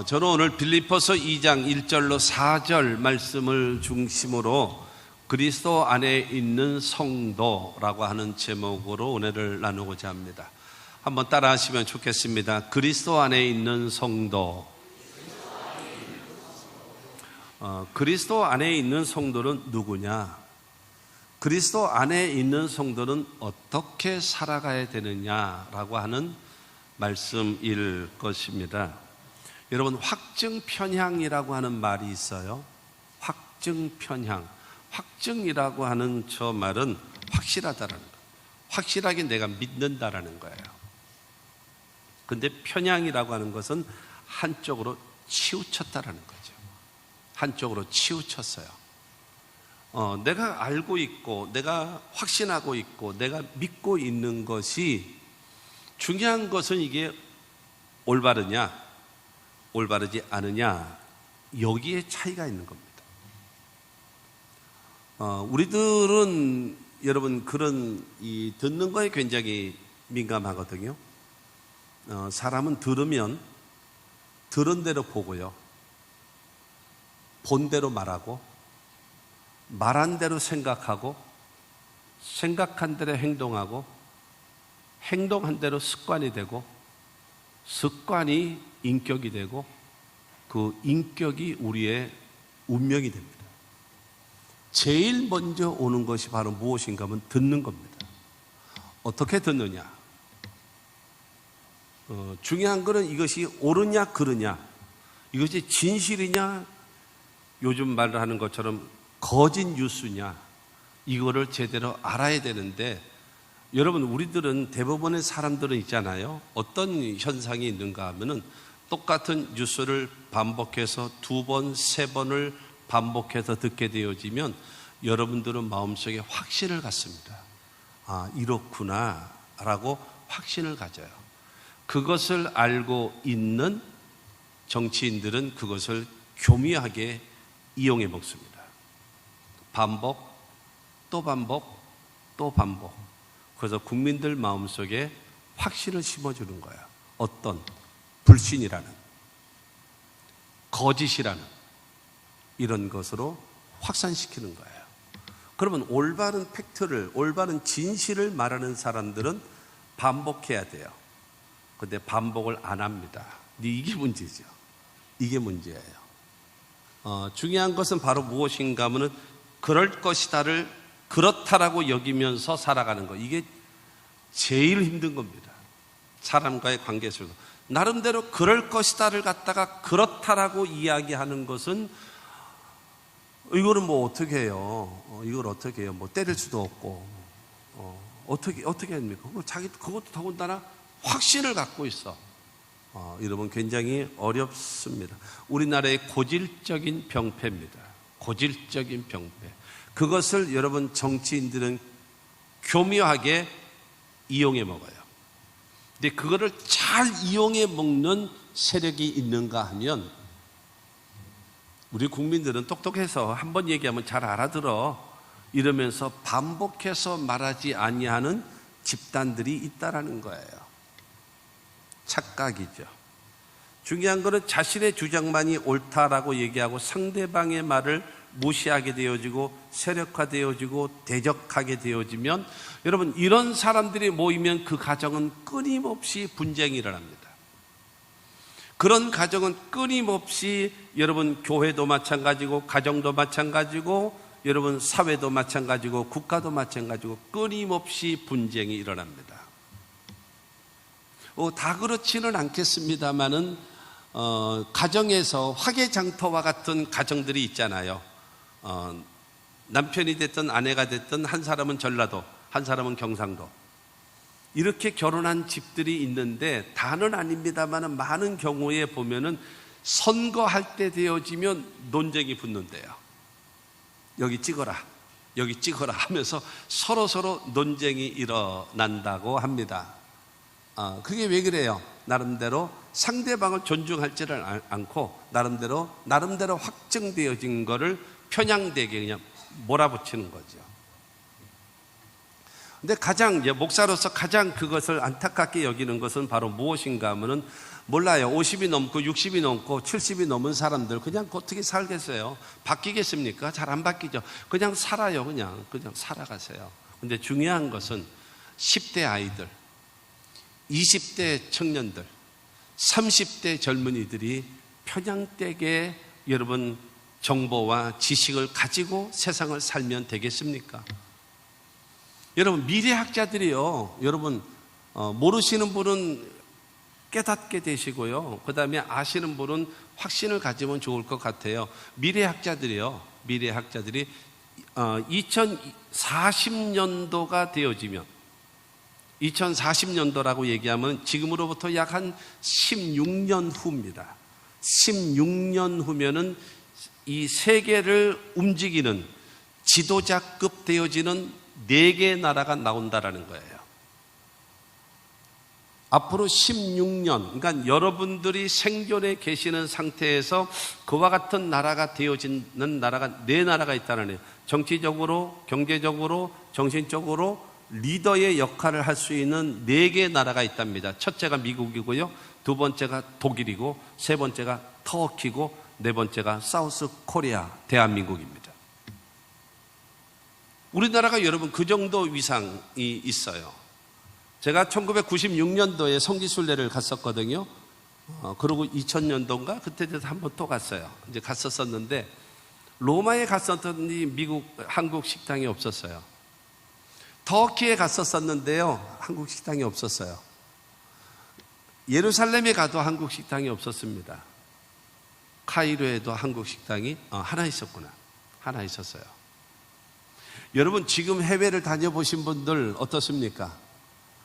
저는 오늘 빌립보서 2장 1절로 4절 말씀을 중심으로 그리스도 안에 있는 성도라고 하는 제목으로 은혜를 나누고자 합니다. 한번 따라 하시면 좋겠습니다. 그리스도 안에 있는 성도. 그리스도 안에 있는 성도는 누구냐? 그리스도 안에 있는 성도는 어떻게 살아가야 되느냐라고 하는 말씀일 것입니다. 여러분, 확증편향이라고 하는 말이 있어요. 확증편향. 확증이라고 하는 저 말은 확실하다라는 거예요. 확실하게 내가 믿는다라는 거예요. 근데 편향이라고 하는 것은 한쪽으로 치우쳤다라는 거죠. 한쪽으로 치우쳤어요. 내가 알고 있고, 내가 확신하고 있고, 내가 믿고 있는 것이 중요한 것은 이게 올바르냐, 올바르지 않으냐, 여기에 차이가 있는 겁니다. 우리들은 여러분 그런 듣는 거에 굉장히 민감하거든요. 사람은 들으면 들은 대로 보고요, 본 대로 말하고, 말한 대로 생각하고, 생각한 대로 행동하고, 행동한 대로 습관이 되고, 습관이 인격이 되고, 그 인격이 우리의 운명이 됩니다. 제일 먼저 오는 것이 바로 무엇인가 하면 듣는 겁니다. 어떻게 듣느냐? 중요한 것은 이것이 옳으냐 그르냐, 이것이 진실이냐, 요즘 말을 하는 것처럼 거짓 뉴스냐, 이거를 제대로 알아야 되는데, 여러분 우리들은 대부분의 사람들은 있잖아요. 어떤 현상이 있는가 하면은 똑같은 뉴스를 반복해서 2번, 3번을 반복해서 듣게 되어지면 여러분들은 마음속에 확신을 갖습니다. 아, 이렇구나 라고 확신을 가져요. 그것을 알고 있는 정치인들은 그것을 교묘하게 이용해 먹습니다. 반복, 또 반복, 또 반복. 그래서 국민들 마음속에 확신을 심어주는 거예요. 어떤 불신이라는, 거짓이라는 이런 것으로 확산시키는 거예요. 그러면 올바른 팩트를, 올바른 진실을 말하는 사람들은 반복해야 돼요. 근데 반복을 안 합니다. 이게 문제죠. 이게 문제예요. 중요한 것은 바로 무엇인가 하면은 그럴 것이다를 그렇다라고 여기면서 살아가는 거. 이게 제일 힘든 겁니다. 사람과의 관계에서도. 나름대로 그럴 것이다를 갖다가 그렇다라고 이야기하는 것은, 이거는 뭐 어떻게 해요? 이걸 어떻게 해요? 뭐 때릴 수도 없고, 어떻게 합니까? 그것도 더군다나 확신을 갖고 있어. 여러분 굉장히 어렵습니다. 우리나라의 고질적인 병폐입니다. 고질적인 병폐. 그것을 여러분 정치인들은 교묘하게 이용해 먹어요. 근데 그거를 잘 이용해 먹는 세력이 있는가 하면, 우리 국민들은 똑똑해서 한번 얘기하면 잘 알아들어 이러면서 반복해서 말하지 아니하는 집단들이 있다라는 거예요. 착각이죠. 중요한 것은 자신의 주장만이 옳다라고 얘기하고 상대방의 말을 무시하게 되어지고 세력화되어지고 대적하게 되어지면, 여러분 이런 사람들이 모이면 그 가정은 끊임없이 분쟁이 일어납니다. 그런 가정은 끊임없이, 여러분 교회도 마찬가지고 가정도 마찬가지고 여러분 사회도 마찬가지고 국가도 마찬가지고 끊임없이 분쟁이 일어납니다. 다 그렇지는 않겠습니다만은 가정에서 화개장터와 같은 가정들이 있잖아요. 남편이 됐든 아내가 됐든 한 사람은 전라도, 한 사람은 경상도, 이렇게 결혼한 집들이 있는데, 다는 아닙니다만 많은 경우에 보면은 선거할 때 되어지면 논쟁이 붙는데요. 여기 찍어라, 여기 찍어라 하면서 서로 논쟁이 일어난다고 합니다. 그게 왜 그래요? 나름대로 상대방을 존중하지를 않고 나름대로 확정되어진 거를 편향되게 그냥 몰아붙이는 거죠. 근데 목사로서 가장 그것을 안타깝게 여기는 것은 바로 무엇인가 하면은 몰라요. 50이 넘고 60이 넘고 70이 넘은 사람들 그냥 어떻게 살겠어요? 바뀌겠습니까? 잘 안 바뀌죠. 그냥 살아요. 그냥 살아가세요. 근데 중요한 것은 10대 아이들, 20대 청년들, 30대 젊은이들이 편향되게 여러분 정보와 지식을 가지고 세상을 살면 되겠습니까? 여러분 미래학자들이요. 여러분 모르시는 분은 깨닫게 되시고요. 그 다음에 아시는 분은 확신을 가지면 좋을 것 같아요. 미래학자들이 2040년도가 되어지면 2040년도라고 얘기하면 지금으로부터 약 한 16년 후입니다. 16년 후면은 이 세계를 움직이는 지도자급 되어지는 4개의 나라가 나온다라는 거예요. 앞으로 16년, 그러니까 여러분들이 생존해 계시는 상태에서 그와 같은 나라가 되어지는 나라가 4나라가 있다는 거예요. 정치적으로, 경제적으로, 정신적으로 리더의 역할을 할 수 있는 4개의 나라가 있답니다. 첫째가 미국이고요. 두 번째가 독일이고, 세 번째가 터키고, 네 번째가 사우스 코리아, 대한민국입니다. 우리나라가 여러분 그 정도 위상이 있어요. 제가 1996년도에 성지순례를 갔었거든요. 그리고 2000년도인가? 그때 한번 또 갔어요. 이제 갔었었는데, 로마에 갔었더니 한국 식당이 없었어요. 터키에 갔었었는데요. 한국 식당이 없었어요. 예루살렘에 가도 한국 식당이 없었습니다. 카이로에도 한국 식당이 하나 있었구나. 하나 있었어요. 여러분 지금 해외를 다녀보신 분들 어떻습니까?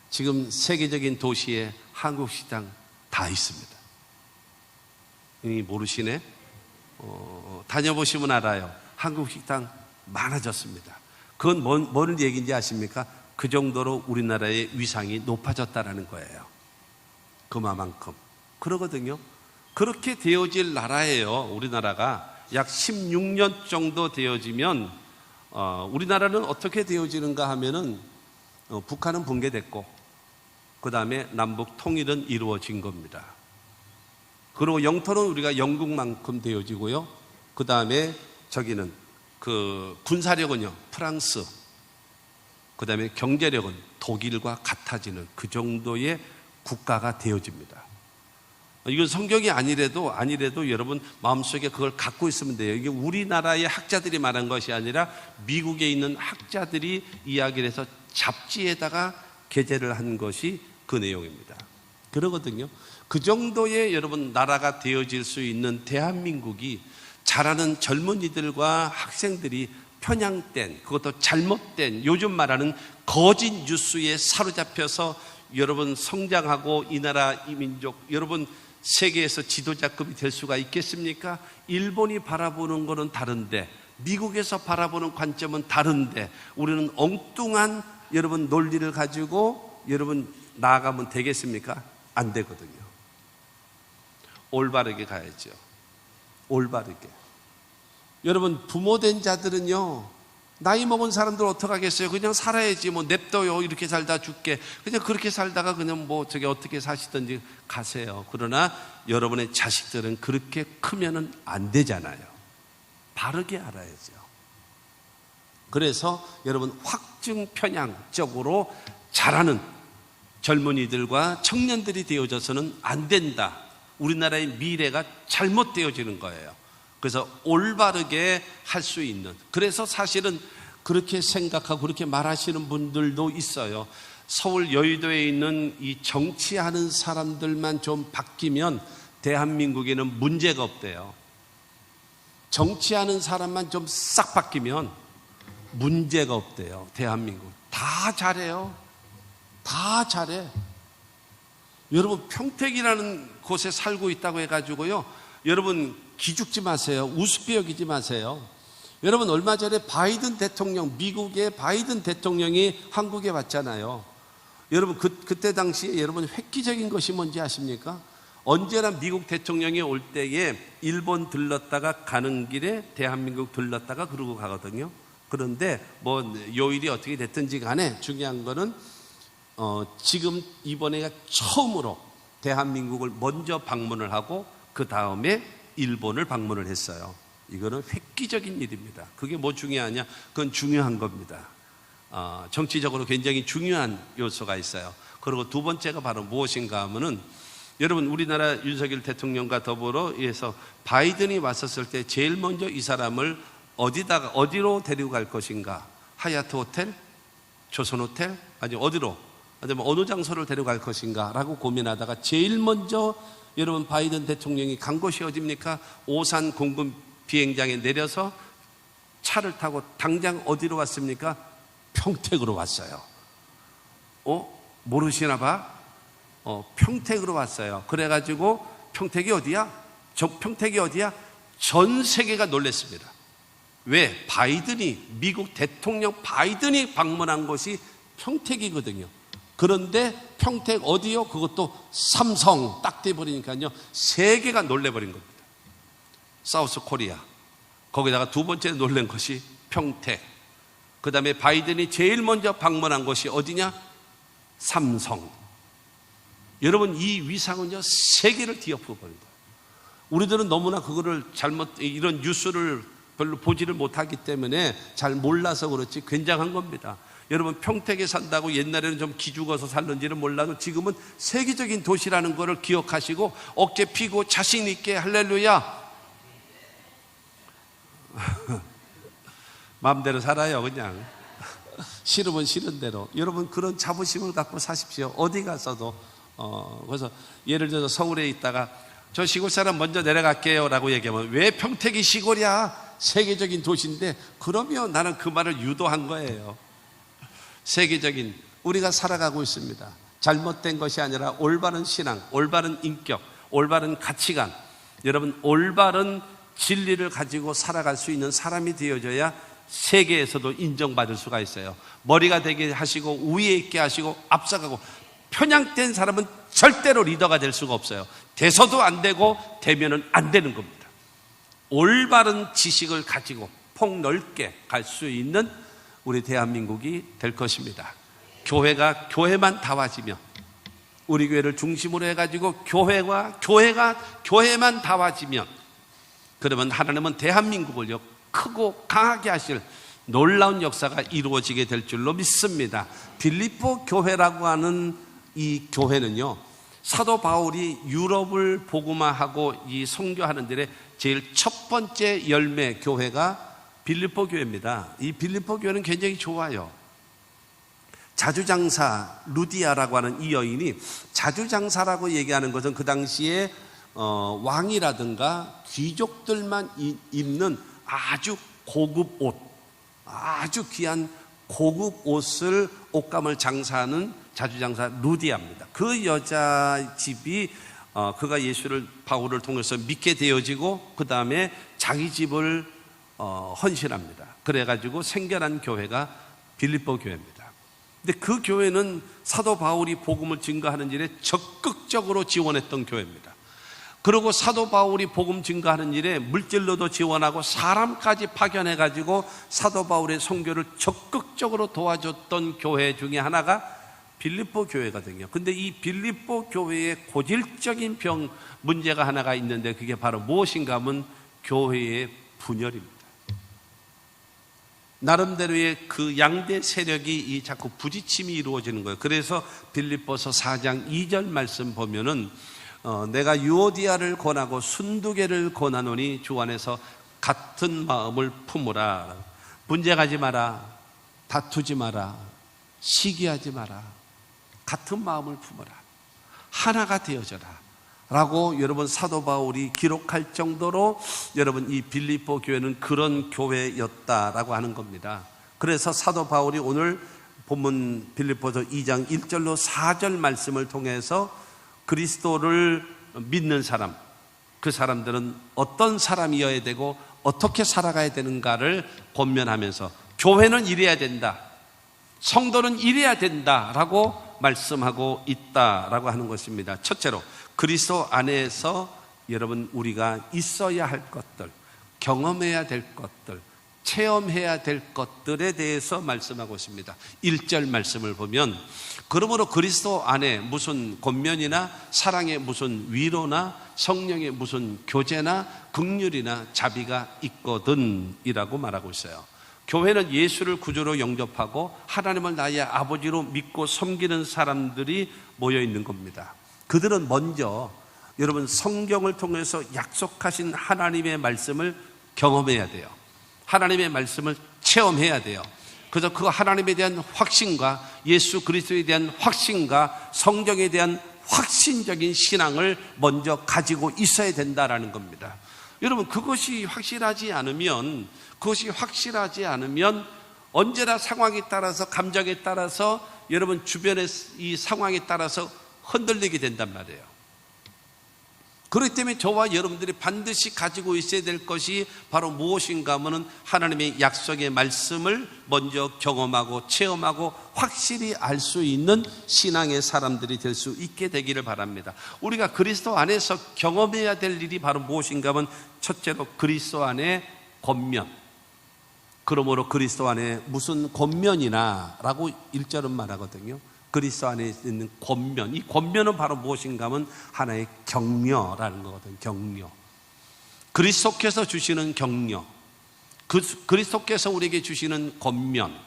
지금 세계적인 도시에 한국 식당 다 있습니다. 모르시네? 다녀보시면 알아요. 한국 식당 많아졌습니다. 그건 뭔 얘기인지 아십니까? 그 정도로 우리나라의 위상이 높아졌다는 거예요. 그만큼. 그러거든요. 그렇게 되어질 나라예요. 우리나라가 약 16년 정도 되어지면 우리나라는 어떻게 되어지는가 하면은 북한은 붕괴됐고 그 다음에 남북 통일은 이루어진 겁니다. 그리고 영토는 우리가 영국만큼 되어지고요. 그 다음에 저기는 그 군사력은요 프랑스, 그 다음에 경제력은 독일과 같아지는 그 정도의 국가가 되어집니다. 이건 성경이 아니래도 여러분 마음속에 그걸 갖고 있으면 돼요. 이게 우리나라의 학자들이 말한 것이 아니라 미국에 있는 학자들이 이야기를 해서 잡지에다가 게재를 한 것이 그 내용입니다. 그러거든요. 그 정도의 여러분 나라가 되어질 수 있는 대한민국이 자라는 젊은이들과 학생들이 편향된, 그것도 잘못된, 요즘 말하는 거짓 뉴스에 사로잡혀서 여러분 성장하고 이 나라 이 민족 여러분 세계에서 지도자급이 될 수가 있겠습니까? 일본이 바라보는 것은 다른데 미국에서 바라보는 관점은 다른데 우리는 엉뚱한 여러분 논리를 가지고 여러분 나아가면 되겠습니까? 안 되거든요. 올바르게 가야죠. 올바르게. 여러분 부모 된 자들은요 나이 먹은 사람들 어떡하겠어요? 그냥 살아야지 뭐 냅둬요. 이렇게 살다 죽게. 그냥 그렇게 살다가 그냥 뭐 저기 어떻게 사시든지 가세요. 그러나 여러분의 자식들은 그렇게 크면은 안 되잖아요. 바르게 알아야죠. 그래서 여러분 확증 편향적으로 자라는 젊은이들과 청년들이 되어져서는 안 된다. 우리나라의 미래가 잘못되어지는 거예요. 그래서 올바르게 할 수 있는, 그래서 사실은 그렇게 생각하고 그렇게 말하시는 분들도 있어요. 서울 여의도에 있는 이 정치하는 사람들만 좀 바뀌면 대한민국에는 문제가 없대요. 정치하는 사람만 좀 싹 바뀌면 문제가 없대요. 대한민국 다 잘해요. 다 잘해. 여러분 평택이라는 곳에 살고 있다고 해가지고요 여러분 기죽지 마세요. 우습게 여기지 마세요. 여러분 얼마 전에 바이든 대통령, 미국의 바이든 대통령이 한국에 왔잖아요. 여러분 그때 당시에 여러분 획기적인 것이 뭔지 아십니까? 언제나 미국 대통령이 올 때에 일본 들렀다가 가는 길에 대한민국 들렀다가 그러고 가거든요. 그런데 뭐 요일이 어떻게 됐든지 간에 중요한 거는 지금 이번에가 처음으로 대한민국을 먼저 방문을 하고 그 다음에 일본을 방문을 했어요. 이거는 획기적인 일입니다. 그게 뭐 중요하냐? 그건 중요한 겁니다. 정치적으로 굉장히 중요한 요소가 있어요. 그리고 두 번째가 바로 무엇인가 하면은 여러분 우리나라 윤석열 대통령과 더불어 해서 바이든이 왔었을 때 제일 먼저 이 사람을 어디로 데리고 갈 것인가? 하얏트 호텔? 조선 호텔? 아니 어디로? 아니면 어느 장소를 데려갈 것인가? 라고 고민하다가 제일 먼저 여러분 바이든 대통령이 간 곳이 어디입니까? 오산 공군 비행장에 내려서 차를 타고 당장 어디로 왔습니까? 평택으로 왔어요. 모르시나 봐? 평택으로 왔어요. 그래가지고 평택이 어디야? 평택이 어디야? 전 세계가 놀랐습니다. 왜? 미국 대통령 바이든이 방문한 곳이 평택이거든요. 그런데 평택 어디요? 그것도 삼성 딱 돼버리니까요. 세계가 놀래버린 겁니다. 사우스 코리아. 거기다가 두 번째 놀란 것이 평택. 그 다음에 바이든이 제일 먼저 방문한 곳이 어디냐? 삼성. 여러분 이 위상은요 세계를 뒤엎어버린 거예요. 우리들은 너무나 그거를 이런 뉴스를 별로 보지를 못하기 때문에 잘 몰라서 그렇지 굉장한 겁니다. 여러분 평택에 산다고 옛날에는 좀 기죽어서 살는지는 몰라도 지금은 세계적인 도시라는 것을 기억하시고 어깨 피고 자신 있게 할렐루야 마음대로 살아요. 그냥 싫으면 싫은 대로. 여러분 그런 자부심을 갖고 사십시오. 어디 가서도. 그래서 예를 들어서 서울에 있다가 저 시골 사람 먼저 내려갈게요 라고 얘기하면 왜 평택이 시골이야? 세계적인 도시인데. 그러면 나는 그 말을 유도한 거예요. 세계적인 우리가 살아가고 있습니다. 잘못된 것이 아니라 올바른 신앙, 올바른 인격, 올바른 가치관, 여러분 올바른 진리를 가지고 살아갈 수 있는 사람이 되어져야 세계에서도 인정받을 수가 있어요. 머리가 되게 하시고 위에 있게 하시고 앞서가고 편향된 사람은 절대로 리더가 될 수가 없어요. 돼서도 안 되고 되면은 안 되는 겁니다. 올바른 지식을 가지고 폭넓게 갈 수 있는 우리 대한민국이 될 것입니다. 교회가 교회만 다와지며 우리 교회를 중심으로 해가지고 교회만 다와지면 그러면 하나님은 대한민국을요 크고 강하게 하실 놀라운 역사가 이루어지게 될 줄로 믿습니다. 빌립보 교회라고 하는 이 교회는요 사도 바울이 유럽을 복음화하고 이 선교하는 데에 제일 첫 번째 열매 교회가 빌립보 교회입니다. 이 빌립보 교회는 굉장히 좋아요. 자주장사 루디아라고 하는 이 여인이 자주장사라고 얘기하는 것은 그 당시에 왕이라든가 귀족들만 입는 아주 고급 옷, 아주 귀한 고급 옷을 옷감을 장사하는 자주장사 루디아입니다. 그 여자 집이 그가 예수를 바울을 통해서 믿게 되어지고 그 다음에 자기 집을 헌신합니다. 그래가지고 생겨난 교회가 빌립보 교회입니다. 근데 그 교회는 사도 바울이 복음을 증거하는 일에 적극적으로 지원했던 교회입니다. 그리고 사도 바울이 복음 증거하는 일에 물질로도 지원하고 사람까지 파견해가지고 사도 바울의 선교를 적극적으로 도와줬던 교회 중에 하나가 빌립보 교회거든요. 근데 이 빌립보 교회의 고질적인 문제가 하나가 있는데 그게 바로 무엇인가 하면 교회의 분열입니다. 나름대로의 그 양대 세력이 자꾸 부딪힘이 이루어지는 거예요. 그래서 빌립보서 4장 2절 말씀 보면은 내가 유오디아를 권하고 순두개를 권하노니 주 안에서 같은 마음을 품으라. 분쟁하지 마라. 다투지 마라. 시기하지 마라. 같은 마음을 품어라. 하나가 되어져라. 라고 여러분 사도 바울이 기록할 정도로 여러분 이 빌립보 교회는 그런 교회였다라고 하는 겁니다. 그래서 사도 바울이 오늘 본문 빌립보서 2장 1절로 4절 말씀을 통해서 그리스도를 믿는 사람, 그 사람들은 어떤 사람이어야 되고 어떻게 살아가야 되는가를 권면하면서 교회는 이래야 된다, 성도는 이래야 된다라고 말씀하고 있다라고 하는 것입니다. 첫째로 그리스도 안에서 여러분 우리가 있어야 할 것들, 경험해야 될 것들, 체험해야 될 것들에 대해서 말씀하고 있습니다. 1절 말씀을 보면 그러므로 그리스도 안에 무슨 권면이나 사랑의 무슨 위로나 성령의 무슨 교제나 긍휼이나 자비가 있거든 이라고 말하고 있어요. 교회는 예수를 구주로 영접하고 하나님을 나의 아버지로 믿고 섬기는 사람들이 모여 있는 겁니다. 그들은 먼저 여러분 성경을 통해서 약속하신 하나님의 말씀을 경험해야 돼요. 하나님의 말씀을 체험해야 돼요. 그래서 그 하나님에 대한 확신과 예수 그리스도에 대한 확신과 성경에 대한 확신적인 신앙을 먼저 가지고 있어야 된다라는 겁니다. 여러분 그것이 확실하지 않으면 언제나 상황에 따라서 감정에 따라서 여러분 주변의 이 상황에 따라서 흔들리게 된단 말이에요. 그렇기 때문에 저와 여러분들이 반드시 가지고 있어야 될 것이 바로 무엇인가 하면 하나님의 약속의 말씀을 먼저 경험하고 체험하고 확실히 알 수 있는 신앙의 사람들이 될 수 있게 되기를 바랍니다. 우리가 그리스도 안에서 경험해야 될 일이 바로 무엇인가 하면 첫째로 그리스도 안에 권면. 그러므로 그리스도 안에 무슨 권면이나 라고 1절은 말하거든요. 그리스도 안에 있는 권면, 이 권면은 바로 무엇인가 하면 하나의 격려라는 거거든요. 격려. 그리스도께서 주시는 격려, 그리스도께서 우리에게 주시는 권면,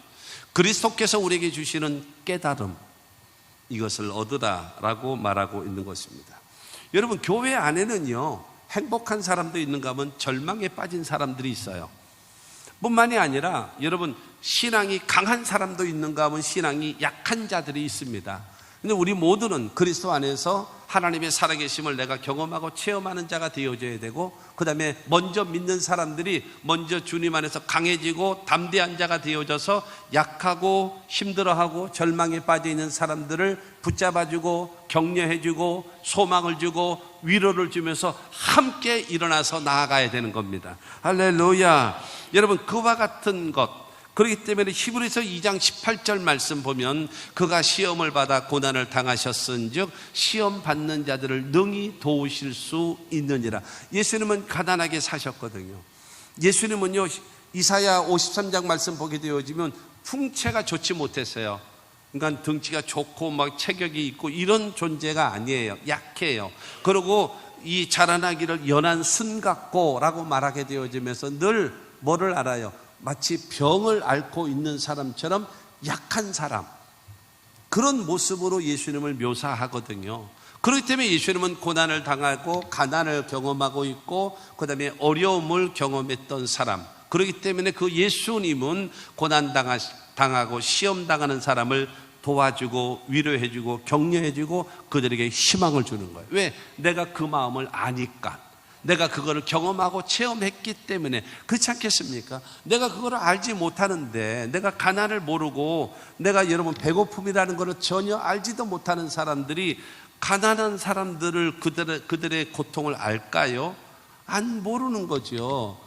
그리스도께서 우리에게 주시는 깨달음, 이것을 얻으라라고 말하고 있는 것입니다. 여러분 교회 안에는요 행복한 사람도 있는가 하면 절망에 빠진 사람들이 있어요. 뿐만이 아니라 여러분 신앙이 강한 사람도 있는가 하면 신앙이 약한 자들이 있습니다. 근데 우리 모두는 그리스도 안에서 하나님의 살아계심을 내가 경험하고 체험하는 자가 되어져야 되고, 그 다음에 먼저 믿는 사람들이 먼저 주님 안에서 강해지고 담대한 자가 되어져서 약하고 힘들어하고 절망에 빠져 있는 사람들을 붙잡아주고 격려해주고 소망을 주고 위로를 주면서 함께 일어나서 나아가야 되는 겁니다. 할렐루야. 여러분 그와 같은 것, 그렇기 때문에 히브리서 2장 18절 말씀 보면 그가 시험을 받아 고난을 당하셨은즉 시험 받는 자들을 능히 도우실 수 있느니라. 예수님은 가난하게 사셨거든요. 예수님은요 이사야 53장 말씀 보게 되어지면 풍채가 좋지 못했어요. 그러니까 등치가 좋고 막 체격이 있고 이런 존재가 아니에요. 약해요. 그리고 이 자라나기를 연한 순 같고 라고 말하게 되어지면서 늘 뭐를 알아요? 마치 병을 앓고 있는 사람처럼 약한 사람, 그런 모습으로 예수님을 묘사하거든요. 그렇기 때문에 예수님은 고난을 당하고 가난을 경험하고 있고 그 다음에 어려움을 경험했던 사람, 그렇기 때문에 그 예수님은 고난 당하고 시험 당하는 사람을 도와주고 위로해주고 격려해주고 그들에게 희망을 주는 거예요. 왜? 내가 그 마음을 아니까, 내가 그거를 경험하고 체험했기 때문에. 그렇지 않겠습니까? 내가 그거를 알지 못하는데, 내가 가난을 모르고 내가 여러분 배고픔이라는 것을 전혀 알지도 못하는 사람들이 가난한 사람들을 그들의 고통을 알까요? 안 모르는 거죠.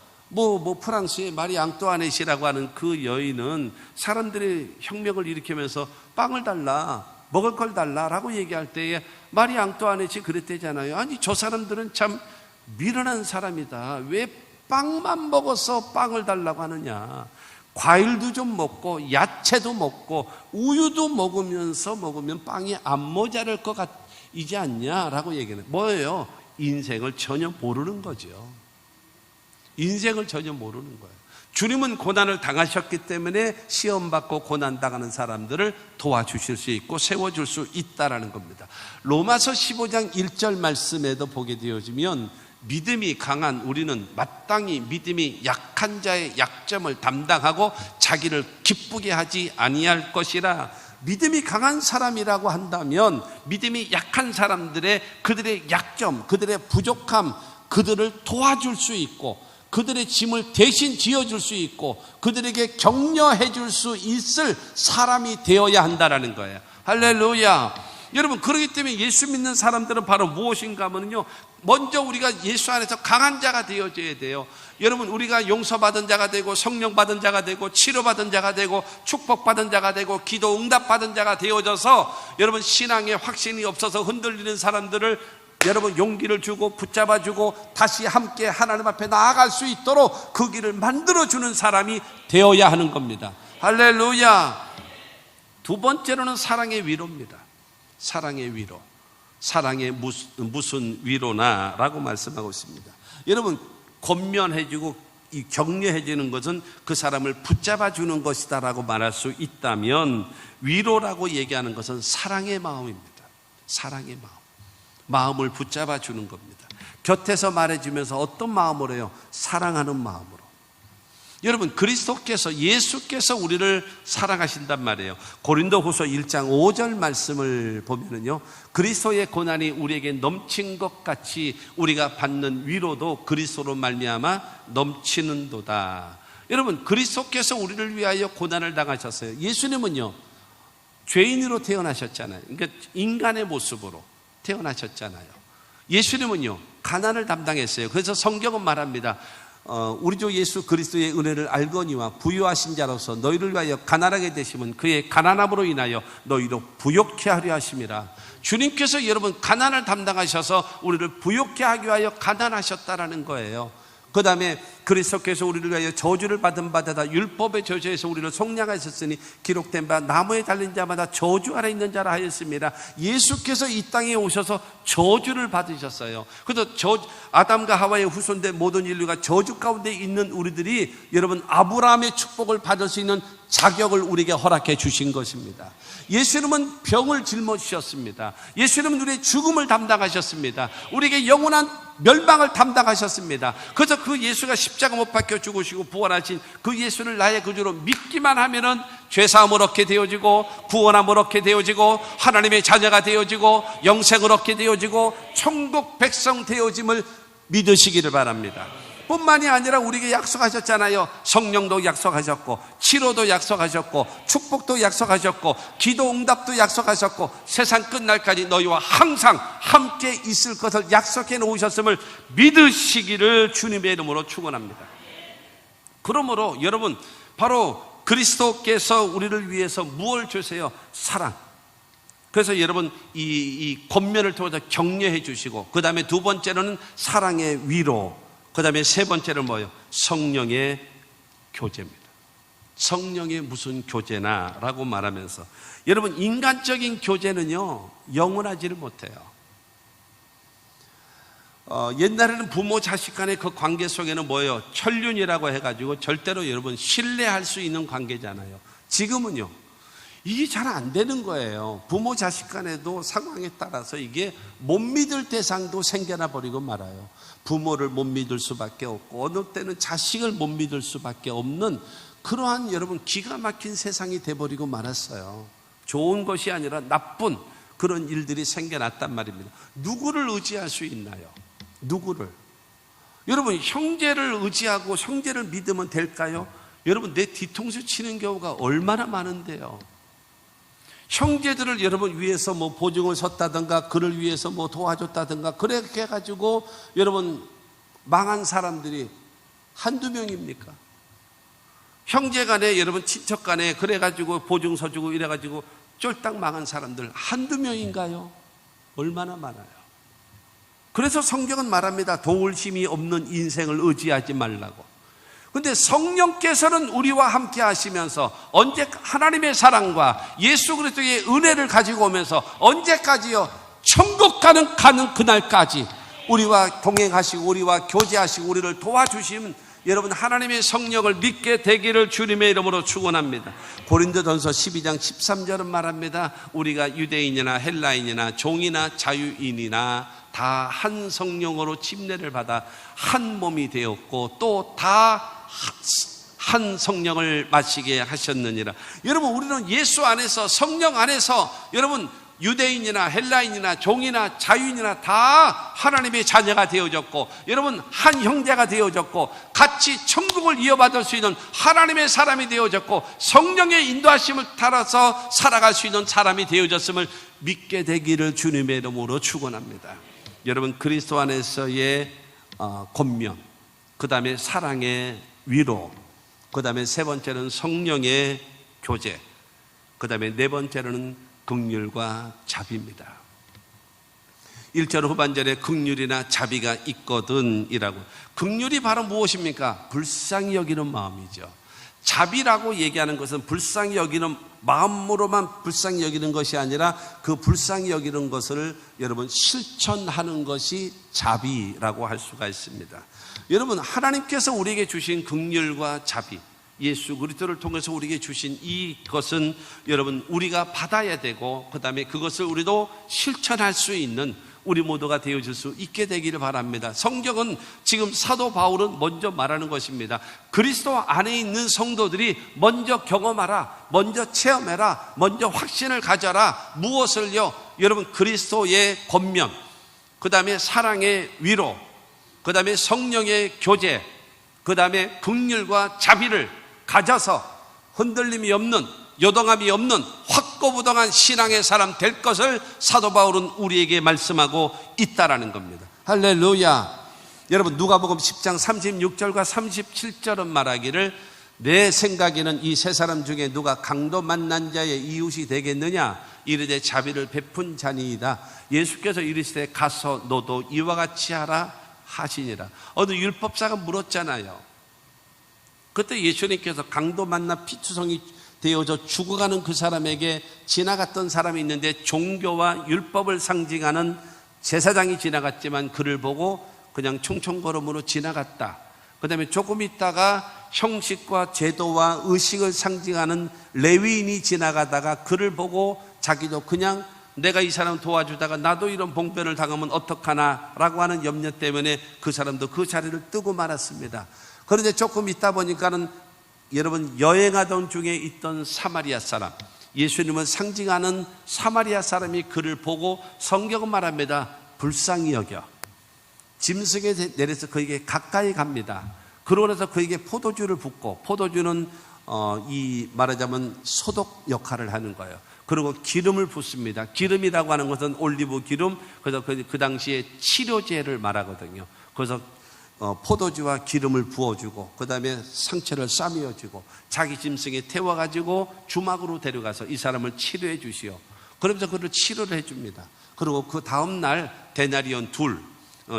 프랑스의 마리 앙뚜아넷이라고 하는 그 여인은 사람들의 혁명을 일으키면서 빵을 달라, 먹을 걸 달라라고 얘기할 때에 마리 앙뚜아넷이 그랬대잖아요. 아니 저 사람들은 참 미련한 사람이다. 왜 빵만 먹어서 빵을 달라고 하느냐. 과일도 좀 먹고 야채도 먹고 우유도 먹으면 빵이 안 모자랄 것 같지 않냐라고 얘기하는 뭐예요? 인생을 전혀 모르는 거죠. 인생을 전혀 모르는 거예요. 주님은 고난을 당하셨기 때문에 시험받고 고난당하는 사람들을 도와주실 수 있고 세워줄 수 있다라는 겁니다. 로마서 15장 1절 말씀에도 보게 되어지면 믿음이 강한 우리는 마땅히 믿음이 약한 자의 약점을 담당하고 자기를 기쁘게 하지 아니할 것이라. 믿음이 강한 사람이라고 한다면 믿음이 약한 사람들의 그들의 약점, 그들의 부족함, 그들을 도와줄 수 있고 그들의 짐을 대신 지어줄 수 있고 그들에게 격려해 줄 수 있을 사람이 되어야 한다라는 거예요. 할렐루야. 여러분 그렇기 때문에 예수 믿는 사람들은 바로 무엇인가 하면요, 먼저 우리가 예수 안에서 강한 자가 되어져야 돼요. 여러분 우리가 용서받은 자가 되고 성령 받은 자가 되고 치료받은 자가 되고 축복받은 자가 되고 기도 응답받은 자가 되어져서 여러분 신앙에 확신이 없어서 흔들리는 사람들을 여러분 용기를 주고 붙잡아주고 다시 함께 하나님 앞에 나아갈 수 있도록 그 길을 만들어주는 사람이 되어야 하는 겁니다. 할렐루야. 두 번째로는 사랑의 위로입니다. 사랑의 위로. 사랑의 무슨 위로나 라고 말씀하고 있습니다. 여러분 권면해주고 격려해주는 것은 그 사람을 붙잡아주는 것이다 라고 말할 수 있다면, 위로라고 얘기하는 것은 사랑의 마음입니다. 사랑의 마음을 붙잡아주는 겁니다. 곁에서 말해주면서 어떤 마음으로 해요? 사랑하는 마음으로. 여러분 그리스도께서, 예수께서 우리를 사랑하신단 말이에요. 고린도후서 1장 5절 말씀을 보면은요, 그리스도의 고난이 우리에게 넘친 것 같이 우리가 받는 위로도 그리스도로 말미암아 넘치는도다. 여러분 그리스도께서 우리를 위하여 고난을 당하셨어요. 예수님은요 죄인으로 태어나셨잖아요. 그러니까 인간의 모습으로 태어나셨잖아요. 예수님은요 가난을 담당했어요. 그래서 성경은 말합니다. 우리 주 예수 그리스도의 은혜를 알거니와 부유하신 자로서 너희를 위하여 가난하게 되심은 그의 가난함으로 인하여 너희로 부욕케 하려 하심이라. 주님께서 여러분 가난을 담당하셔서 우리를 부욕케 하기 위하여 가난하셨다라는 거예요. 그 다음에 그리스도께서 우리를 위하여 저주를 받은 바다다 율법의 저주에서 우리를 속량하셨으니 기록된 바 나무에 달린 자마다 저주 아래 있는 자라 하였습니다. 예수께서 이 땅에 오셔서 저주를 받으셨어요. 그래서 아담과 하와의 후손된 모든 인류가 저주 가운데 있는 우리들이 여러분 아브라함의 축복을 받을 수 있는 자격을 우리에게 허락해 주신 것입니다. 예수님은 병을 짊어지셨습니다. 예수님은 우리의 죽음을 담당하셨습니다. 우리에게 영원한 멸망을 담당하셨습니다. 그래서 그 예수가 십자가 못 박혀 죽으시고 부활하신 그 예수를 나의 구주로 믿기만 하면은 죄사함을 얻게 되어지고 구원함을 얻게 되어지고 하나님의 자녀가 되어지고 영생을 얻게 되어지고 천국 백성 되어짐을 믿으시기를 바랍니다. 뿐만이 아니라 우리에게 약속하셨잖아요. 성령도 약속하셨고 치료도 약속하셨고 축복도 약속하셨고 기도 응답도 약속하셨고 세상 끝날까지 너희와 항상 함께 있을 것을 약속해 놓으셨음을 믿으시기를 주님의 이름으로 축원합니다. 그러므로 여러분 바로 그리스도께서 우리를 위해서 무엇을 주세요? 사랑. 그래서 여러분 이 권면을 통해서 격려해 주시고, 그 다음에 두 번째로는 사랑의 위로, 그 다음에 세 번째는 뭐예요? 성령의 교제입니다. 성령의 무슨 교제나 라고 말하면서, 여러분 인간적인 교제는요 영원하지를 못해요. 옛날에는 부모 자식 간의 그 관계 속에는 뭐예요? 천륜이라고 해가지고 절대로 여러분 신뢰할 수 있는 관계잖아요. 지금은요 이게 잘 안 되는 거예요. 부모 자식 간에도 상황에 따라서 이게 못 믿을 대상도 생겨나 버리고 말아요. 부모를 못 믿을 수밖에 없고 어느 때는 자식을 못 믿을 수밖에 없는 그러한 여러분 기가 막힌 세상이 돼버리고 말았어요. 좋은 것이 아니라 나쁜 그런 일들이 생겨났단 말입니다. 누구를 의지할 수 있나요? 누구를? 여러분 형제를 의지하고 형제를 믿으면 될까요? 여러분 내 뒤통수 치는 경우가 얼마나 많은데요. 형제들을 여러분 위해서 뭐 보증을 섰다든가 그를 위해서 뭐 도와줬다든가 그렇게 해가지고 여러분 망한 사람들이 한두 명입니까? 형제간에 여러분 친척간에 그래가지고 보증 서주고 이래가지고 쫄딱 망한 사람들 한두 명인가요? 얼마나 많아요. 그래서 성경은 말합니다. 도울 힘이 없는 인생을 의지하지 말라고. 근데 성령께서는 우리와 함께 하시면서 언제 하나님의 사랑과 예수 그리스도의 은혜를 가지고 오면서 언제까지요? 천국 가는 그날까지 우리와 동행하시고 우리와 교제하시고 우리를 도와주시면 여러분 하나님의 성령을 믿게 되기를 주님의 이름으로 축원합니다. 고린도전서 12장 13절은 말합니다. 우리가 유대인이나 헬라인이나 종이나 자유인이나 다 한 성령으로 침례를 받아 한 몸이 되었고 또 다 한 성령을 마시게 하셨느니라. 여러분 우리는 예수 안에서 성령 안에서 여러분 유대인이나 헬라인이나 종이나 자유인이나 다 하나님의 자녀가 되어졌고 여러분 한 형제가 되어졌고 같이 천국을 이어받을 수 있는 하나님의 사람이 되어졌고 성령의 인도하심을 따라서 살아갈 수 있는 사람이 되어졌음을 믿게 되기를 주님의 이름으로 축원합니다. 여러분 그리스도 안에서의 권면, 그 다음에 사랑의 위로, 그 다음에 세 번째는 성령의 교제, 그 다음에 네 번째로는 긍휼과 자비입니다. 1절 후반절에 긍휼이나 자비가 있거든 이라고. 긍휼이 바로 무엇입니까? 불쌍히 여기는 마음이죠. 자비라고 얘기하는 것은 불쌍히 여기는 마음으로만 불쌍히 여기는 것이 아니라 그 불쌍히 여기는 것을 여러분 실천하는 것이 자비라고 할 수가 있습니다. 여러분, 하나님께서 우리에게 주신 긍휼과 자비, 예수 그리스도를 통해서 우리에게 주신 이것은 여러분 우리가 받아야 되고, 그 다음에 그것을 우리도 실천할 수 있는 우리 모두가 되어질 수 있게 되기를 바랍니다. 성경은 지금 사도 바울은 먼저 말하는 것입니다. 그리스도 안에 있는 성도들이 먼저 경험하라, 먼저 체험해라, 먼저 확신을 가져라. 무엇을요? 여러분, 그리스도의 권면, 그 다음에 사랑의 위로, 그 다음에 성령의 교제, 그 다음에 긍휼과 자비를 가져서 흔들림이 없는, 요동함이 없는 확고부동한 신앙의 사람 될 것을 사도 바울은 우리에게 말씀하고 있다라는 겁니다. 할렐루야. 여러분, 누가복음 10장 36절과 37절은 말하기를 내 생각에는 이 세 사람 중에 누가 강도 만난 자의 이웃이 되겠느냐, 이르되 자비를 베푼 자니이다. 예수께서 이르시되 가서 너도 이와 같이 하라 하시니라. 어느 율법사가 물었잖아요. 그때 예수님께서 강도 만나 피투성이 되어져 죽어가는 그 사람에게 지나갔던 사람이 있는데, 종교와 율법을 상징하는 제사장이 지나갔지만 그를 보고 그냥 총총걸음으로 지나갔다. 그 다음에 조금 있다가 형식과 제도와 의식을 상징하는 레위인이 지나가다가 그를 보고 자기도 그냥 내가 이 사람 도와주다가 나도 이런 봉변을 당하면 어떡하나 라고 하는 염려 때문에 그 사람도 그 자리를 뜨고 말았습니다. 그런데 조금 있다 보니까는 여러분, 여행하던 중에 있던 사마리아 사람, 예수님을 상징하는 사마리아 사람이 그를 보고 성경은 말합니다. 불쌍히 여겨 짐승에 내려서 그에게 가까이 갑니다. 그러고 나서 그에게 포도주를 붓고, 포도주는 이 말하자면 소독 역할을 하는 거예요. 그리고 기름을 붓습니다. 기름이라고 하는 것은 올리브 기름, 그래서 그 당시에 치료제를 말하거든요. 그래서 포도주와 기름을 부어주고, 그 다음에 상처를 싸매어주고, 자기 짐승에 태워가지고 주막으로 데려가서 이 사람을 치료해 주시오. 그러면서 그를 치료를 해줍니다. 그리고 그 다음날 데나리온 둘,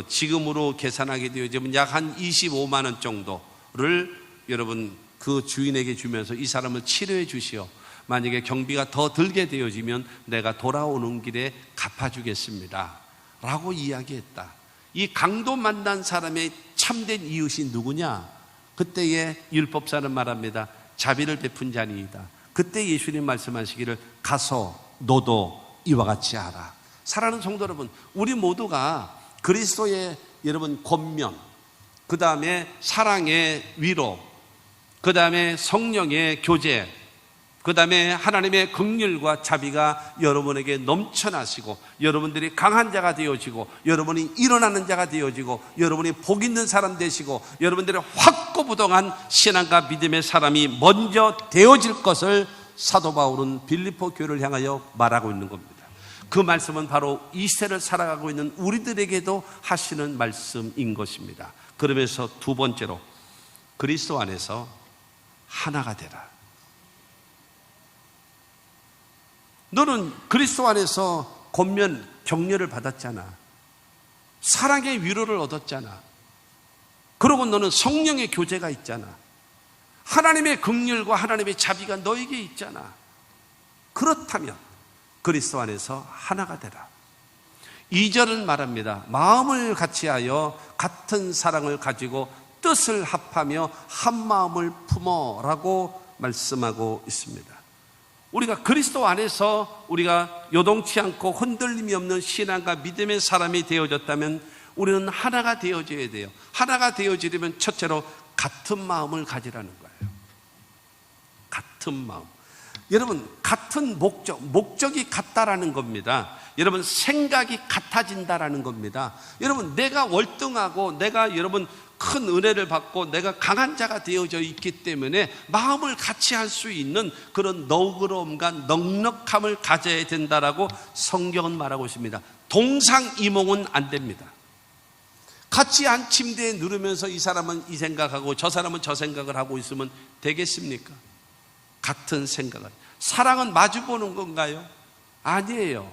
지금으로 계산하게 되어지면 약 한 25만 원 정도를 여러분 그 주인에게 주면서 이 사람을 치료해 주시오. 만약에 경비가 더 들게 되어지면 내가 돌아오는 길에 갚아주겠습니다 라고 이야기했다. 이 강도 만난 사람의 참된 이웃이 누구냐? 그때의 율법사는 말합니다. 자비를 베푼 자니이다. 그때 예수님 말씀하시기를 가서 너도 이와 같이 하라. 사랑하는 성도 여러분, 우리 모두가 그리스도의 여러분 권면, 그 다음에 사랑의 위로, 그 다음에 성령의 교제, 그 다음에 하나님의 긍휼과 자비가 여러분에게 넘쳐나시고, 여러분들이 강한 자가 되어지고, 여러분이 일어나는 자가 되어지고, 여러분이 복 있는 사람 되시고, 여러분들의 확고부동한 신앙과 믿음의 사람이 먼저 되어질 것을 사도 바울은 빌립보 교회를 향하여 말하고 있는 겁니다. 그 말씀은 바로 이 시대를 살아가고 있는 우리들에게도 하시는 말씀인 것입니다. 그러면서 두 번째로, 그리스도 안에서 하나가 되라. 너는 그리스도 안에서 권면, 격려를 받았잖아. 사랑의 위로를 얻었잖아. 그러고 너는 성령의 교제가 있잖아. 하나님의 긍휼과 하나님의 자비가 너에게 있잖아. 그렇다면 그리스도 안에서 하나가 되라. 2절은 말합니다. 마음을 같이하여 같은 사랑을 가지고 뜻을 합하며 한 마음을 품어라고 말씀하고 있습니다. 우리가 그리스도 안에서 우리가 요동치 않고 흔들림이 없는 신앙과 믿음의 사람이 되어졌다면 우리는 하나가 되어져야 돼요. 하나가 되어지려면 첫째로 같은 마음을 가지라는 거예요. 같은 마음. 여러분, 같은 목적이 같다라는 겁니다. 여러분, 생각이 같아진다라는 겁니다. 여러분, 내가 월등하고 내가 여러분 큰 은혜를 받고 내가 강한 자가 되어져 있기 때문에 마음을 같이 할 수 있는 그런 너그러움과 넉넉함을 가져야 된다라고 성경은 말하고 있습니다. 동상이몽은 안 됩니다. 같이 한 침대에 누르면서 이 사람은 이 생각하고 저 사람은 저 생각을 하고 있으면 되겠습니까? 같은 생각을. 사랑은 마주보는 건가요? 아니에요.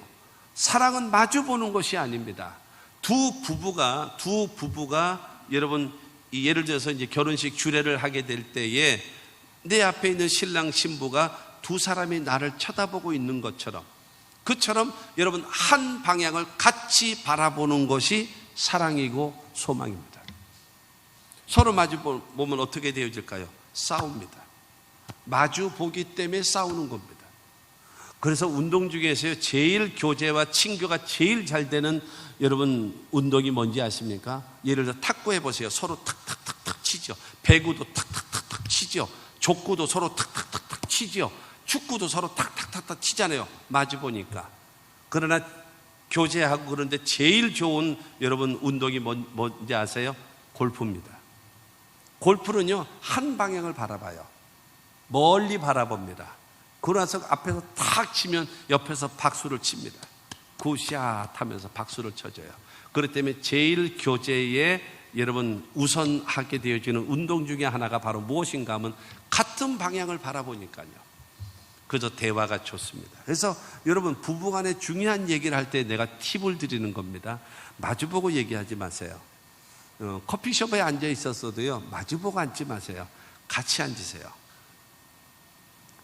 사랑은 마주 보는 것이 아닙니다. 두 부부가 여러분 예를 들어서 이제 결혼식 주례를 하게 될 때에 내 앞에 있는 신랑 신부가 두 사람이 나를 쳐다보고 있는 것처럼, 그처럼 여러분 한 방향을 같이 바라보는 것이 사랑이고 소망입니다. 서로 마주 보면 어떻게 되어질까요? 싸웁니다. 마주 보기 때문에 싸우는 겁니다. 그래서 운동 중에서요, 제일 교제와 친교가 제일 잘 되는 여러분 운동이 뭔지 아십니까? 예를 들어 탁구 해보세요. 서로 탁탁탁탁 치죠. 배구도 탁탁탁탁 치죠. 족구도 서로 탁탁탁탁 치죠. 축구도 서로 탁탁탁탁 치잖아요. 마주 보니까. 그러나 교제하고 그런데 제일 좋은 여러분 운동이 뭔지 아세요? 골프입니다. 골프는요, 한 방향을 바라봐요. 멀리 바라봅니다. 그러고 나서 앞에서 탁 치면 옆에서 박수를 칩니다. 굿샷 하면서 박수를 쳐줘요. 그렇기 때문에 제일 교제에 여러분 우선하게 되어지는 운동 중에 하나가 바로 무엇인가 하면 같은 방향을 바라보니까요. 그래서 대화가 좋습니다. 그래서 여러분 부부간에 중요한 얘기를 할 때 내가 팁을 드리는 겁니다. 마주보고 얘기하지 마세요. 커피숍에 앉아 있었어도요, 마주보고 앉지 마세요. 같이 앉으세요.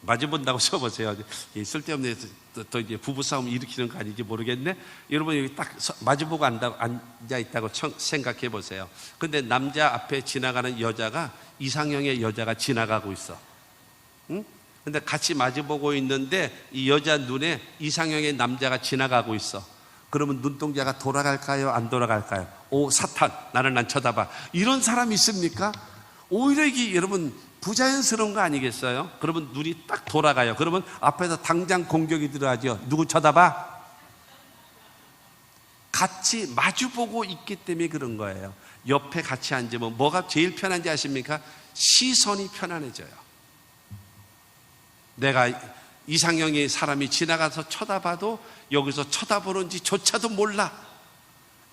마주본다고 써보세요. 쓸데없는 또 이제 부부싸움 일으키는 거 아닌지 모르겠네. 여러분 여기 딱 마주보고 앉아 있다고 생각해 보세요. 근데 남자 앞에 지나가는 여자가 이상형의 여자가 지나가고 있어. 응? 근데 같이 마주보고 있는데 이 여자 눈에 이상형의 남자가 지나가고 있어. 그러면 눈동자가 돌아갈까요? 안 돌아갈까요? 오, 사탄, 나를 난 쳐다봐. 이런 사람이 있습니까? 오히려 이게 여러분 부자연스러운 거 아니겠어요? 그러면 눈이 딱 돌아가요. 그러면 앞에서 당장 공격이 들어가죠. 누구 쳐다봐? 같이 마주보고 있기 때문에 그런 거예요. 옆에 같이 앉으면 뭐가 제일 편한지 아십니까? 시선이 편안해져요. 내가 이상형의 사람이 지나가서 쳐다봐도 여기서 쳐다보는지 조차도 몰라.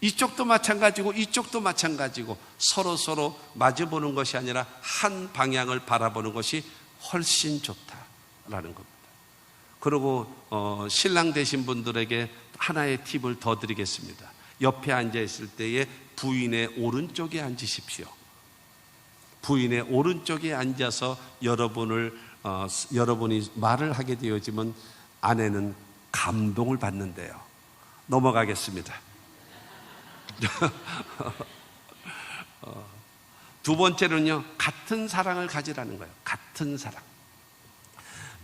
이쪽도 마찬가지고 이쪽도 마찬가지고 서로 마주보는 것이 아니라 한 방향을 바라보는 것이 훨씬 좋다라는 겁니다. 그리고 신랑 되신 분들에게 하나의 팁을 더 드리겠습니다. 옆에 앉아 있을 때에 부인의 오른쪽에 앉으십시오. 부인의 오른쪽에 앉아서 여러분이 말을 하게 되어지면 아내는 감동을 받는데요. 넘어가겠습니다. 두 번째는요, 같은 사랑을 가지라는 거예요. 같은 사랑.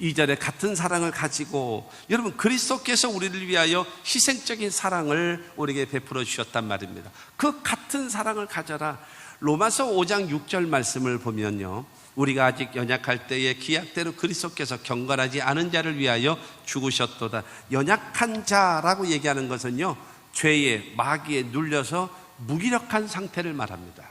2절에 같은 사랑을 가지고, 여러분 그리스도께서 우리를 위하여 희생적인 사랑을 우리에게 베풀어 주셨단 말입니다. 그 같은 사랑을 가져라. 로마서 5장 6절 말씀을 보면요, 우리가 아직 연약할 때에 기약대로 그리스도께서 경건하지 않은 자를 위하여 죽으셨도다. 연약한 자라고 얘기하는 것은요, 죄에 마귀에 눌려서 무기력한 상태를 말합니다.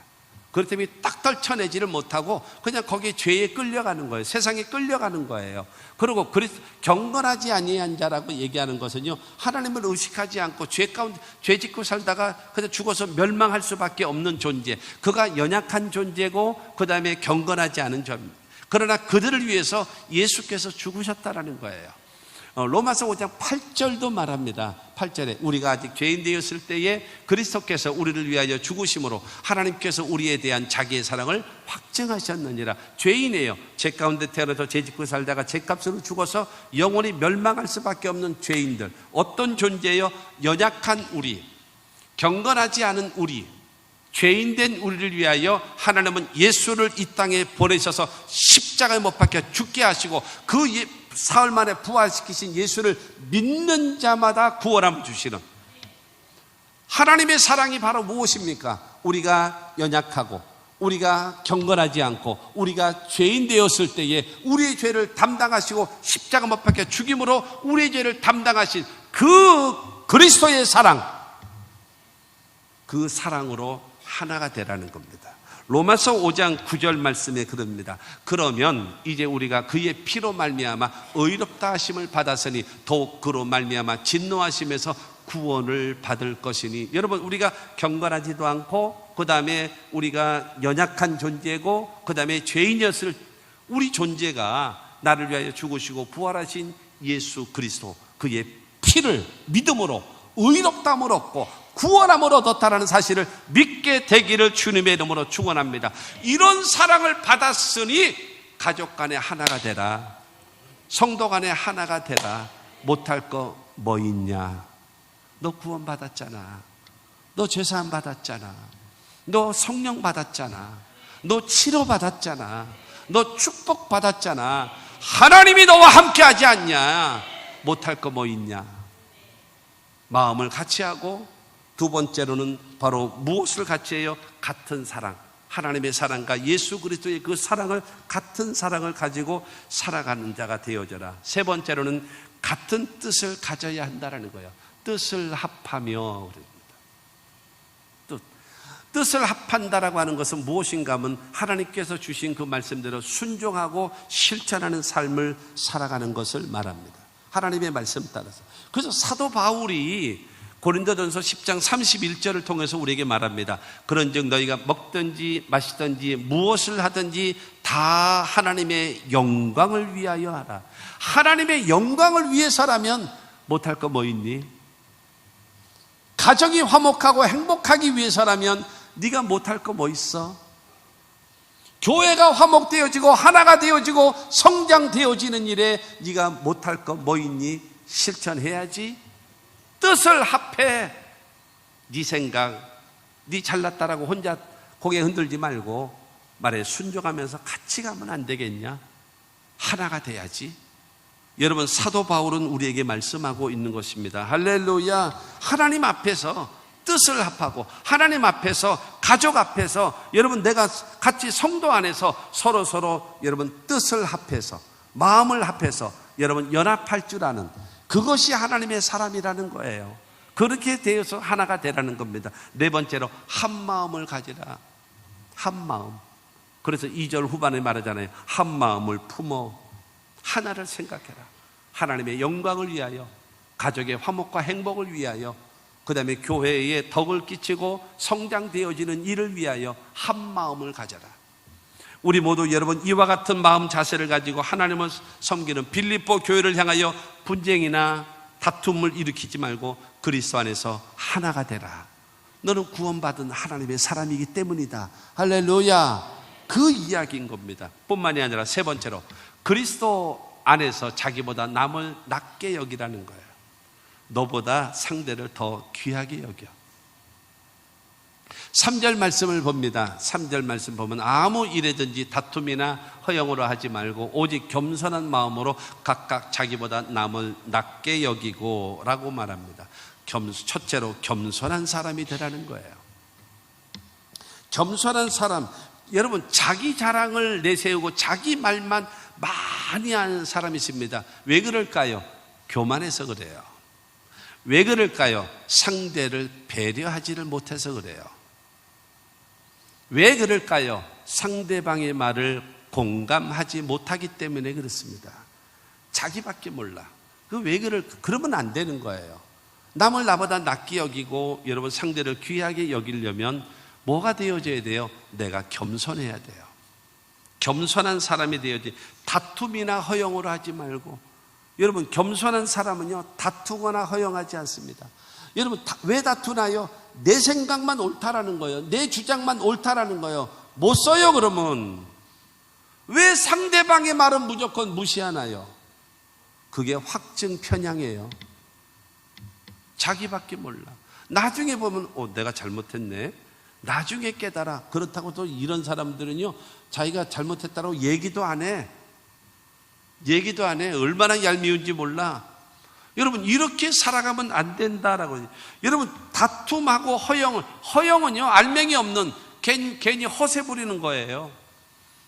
그렇기 때문에 딱 떨쳐내지를 못하고 그냥 거기에 죄에 끌려가는 거예요. 세상에 끌려가는 거예요. 그리고 경건하지 아니한 자라고 얘기하는 것은요, 하나님을 의식하지 않고 죄 가운데 죄 짓고 살다가 그냥 죽어서 멸망할 수밖에 없는 존재, 그가 연약한 존재고 그 다음에 경건하지 않은 존재입니다. 그러나 그들을 위해서 예수께서 죽으셨다라는 거예요. 로마서 5장 8절도 말합니다. 8절에 우리가 아직 죄인 되었을 때에 그리스도께서 우리를 위하여 죽으심으로 하나님께서 우리에 대한 자기의 사랑을 확증하셨느니라. 죄인이에요. 죄 가운데 태어나서 죄 짓고 살다가 죄값으로 죽어서 영원히 멸망할 수밖에 없는 죄인들. 어떤 존재예요? 연약한 우리, 경건하지 않은 우리, 죄인된 우리를 위하여 하나님은 예수를 이 땅에 보내셔서 십자가에 못 박혀 죽게 하시고 그 사흘 만에 부활시키신 예수를 믿는 자마다 구원함을 주시는 하나님의 사랑이 바로 무엇입니까? 우리가 연약하고 우리가 경건하지 않고 우리가 죄인 되었을 때에 우리의 죄를 담당하시고 십자가 못 박혀 죽임으로 우리의 죄를 담당하신 그 그리스도의 사랑, 그 사랑으로 하나가 되라는 겁니다. 로마서 5장 9절 말씀에 그럽니다. 그러면 이제 우리가 그의 피로 말미암아 의롭다 하심을 받았으니 더욱 그로 말미암아 진노하심에서 구원을 받을 것이니. 여러분, 우리가 경건하지도 않고 그 다음에 우리가 연약한 존재고 그 다음에 죄인이었을 우리 존재가 나를 위하여 죽으시고 부활하신 예수 그리스도, 그의 피를 믿음으로 의롭다함을 얻고 구원함을 얻었다라는 사실을 믿게 되기를 주님의 이름으로 축원합니다. 이런 사랑을 받았으니 가족 간에 하나가 되라, 성도 간에 하나가 되라. 못할 거 뭐 있냐? 너 구원 받았잖아. 너 죄사함 받았잖아. 너 성령 받았잖아. 너 치료 받았잖아. 너 축복 받았잖아. 하나님이 너와 함께 하지 않냐? 못할 거 뭐 있냐? 마음을 같이 하고, 두 번째로는 바로 무엇을 같이 해요? 같은 사랑. 하나님의 사랑과 예수 그리스도의 그 사랑을, 같은 사랑을 가지고 살아가는 자가 되어져라. 세 번째로는 같은 뜻을 가져야 한다라는 거예요. 뜻을 합하며. 뜻을 합한다라고 하는 것은 무엇인가 하면 하나님께서 주신 그 말씀대로 순종하고 실천하는 삶을 살아가는 것을 말합니다. 하나님의 말씀 따라서. 그래서 사도 바울이 고린도전서 10장 31절을 통해서 우리에게 말합니다. 그런즉 너희가 먹든지 마시든지 무엇을 하든지 다 하나님의 영광을 위하여 하라. 하나님의 영광을 위해서라면 못할 거 뭐 있니? 가정이 화목하고 행복하기 위해서라면 네가 못할 거 뭐 있어? 교회가 화목되어지고 하나가 되어지고 성장되어지는 일에 네가 못할 거 뭐 있니? 실천해야지. 뜻을 합해. 네 생각, 네 잘났다라고 혼자 고개 흔들지 말고 말에 순종하면서 같이 가면 안 되겠냐? 하나가 돼야지. 여러분, 사도 바울은 우리에게 말씀하고 있는 것입니다. 할렐루야. 하나님 앞에서 뜻을 합하고, 하나님 앞에서, 가족 앞에서, 여러분 내가 같이 성도 안에서 서로 여러분 뜻을 합해서, 마음을 합해서 여러분 연합할 줄 아는, 그것이 하나님의 사람이라는 거예요. 그렇게 되어서 하나가 되라는 겁니다. 네 번째로 한 마음을 가지라. 한 마음. 그래서 2절 후반에 말하잖아요. 한 마음을 품어 하나를 생각해라. 하나님의 영광을 위하여, 가족의 화목과 행복을 위하여, 그 다음에 교회에 덕을 끼치고 성장되어지는 일을 위하여 한 마음을 가져라. 우리 모두 여러분 이와 같은 마음 자세를 가지고 하나님을 섬기는 빌립보 교회를 향하여 분쟁이나 다툼을 일으키지 말고 그리스도 안에서 하나가 되라. 너는 구원받은 하나님의 사람이기 때문이다. 할렐루야. 그 이야기인 겁니다. 뿐만이 아니라 세 번째로 그리스도 안에서 자기보다 남을 낮게 여기라는 거예요. 너보다 상대를 더 귀하게 여겨. 3절 말씀을 봅니다. 3절 말씀 보면 아무 일에든지 다툼이나 허영으로 하지 말고 오직 겸손한 마음으로 각각 자기보다 남을 낮게 여기고 라고 말합니다. 첫째로 겸손한 사람이 되라는 거예요. 겸손한 사람, 여러분 자기 자랑을 내세우고 자기 말만 많이 하는 사람이 있습니다. 왜 그럴까요? 교만해서 그래요. 왜 그럴까요? 상대를 배려하지를 못해서 그래요. 왜 그럴까요? 상대방의 말을 공감하지 못하기 때문에 그렇습니다. 자기밖에 몰라. 그러면 안 되는 거예요. 남을 나보다 낮게 여기고 여러분 상대를 귀하게 여기려면 뭐가 되어져야 돼요? 내가 겸손해야 돼요. 겸손한 사람이 되어야지. 다툼이나 허영으로 하지 말고. 여러분 겸손한 사람은요 다투거나 허영하지 않습니다. 여러분 왜 다투나요? 내 생각만 옳다라는 거예요. 내 주장만 옳다라는 거예요. 못 써요. 그러면 왜 상대방의 말은 무조건 무시하나요? 그게 확증 편향이에요. 자기밖에 몰라. 나중에 보면 내가 잘못했네. 나중에 깨달아. 그렇다고 또 이런 사람들은요 자기가 잘못했다고 얘기도 안 해. 얼마나 얄미운지 몰라. 여러분 이렇게 살아가면 안 된다라고. 여러분 다툼하고 허영은요 알맹이 없는 괜히 허세 부리는 거예요.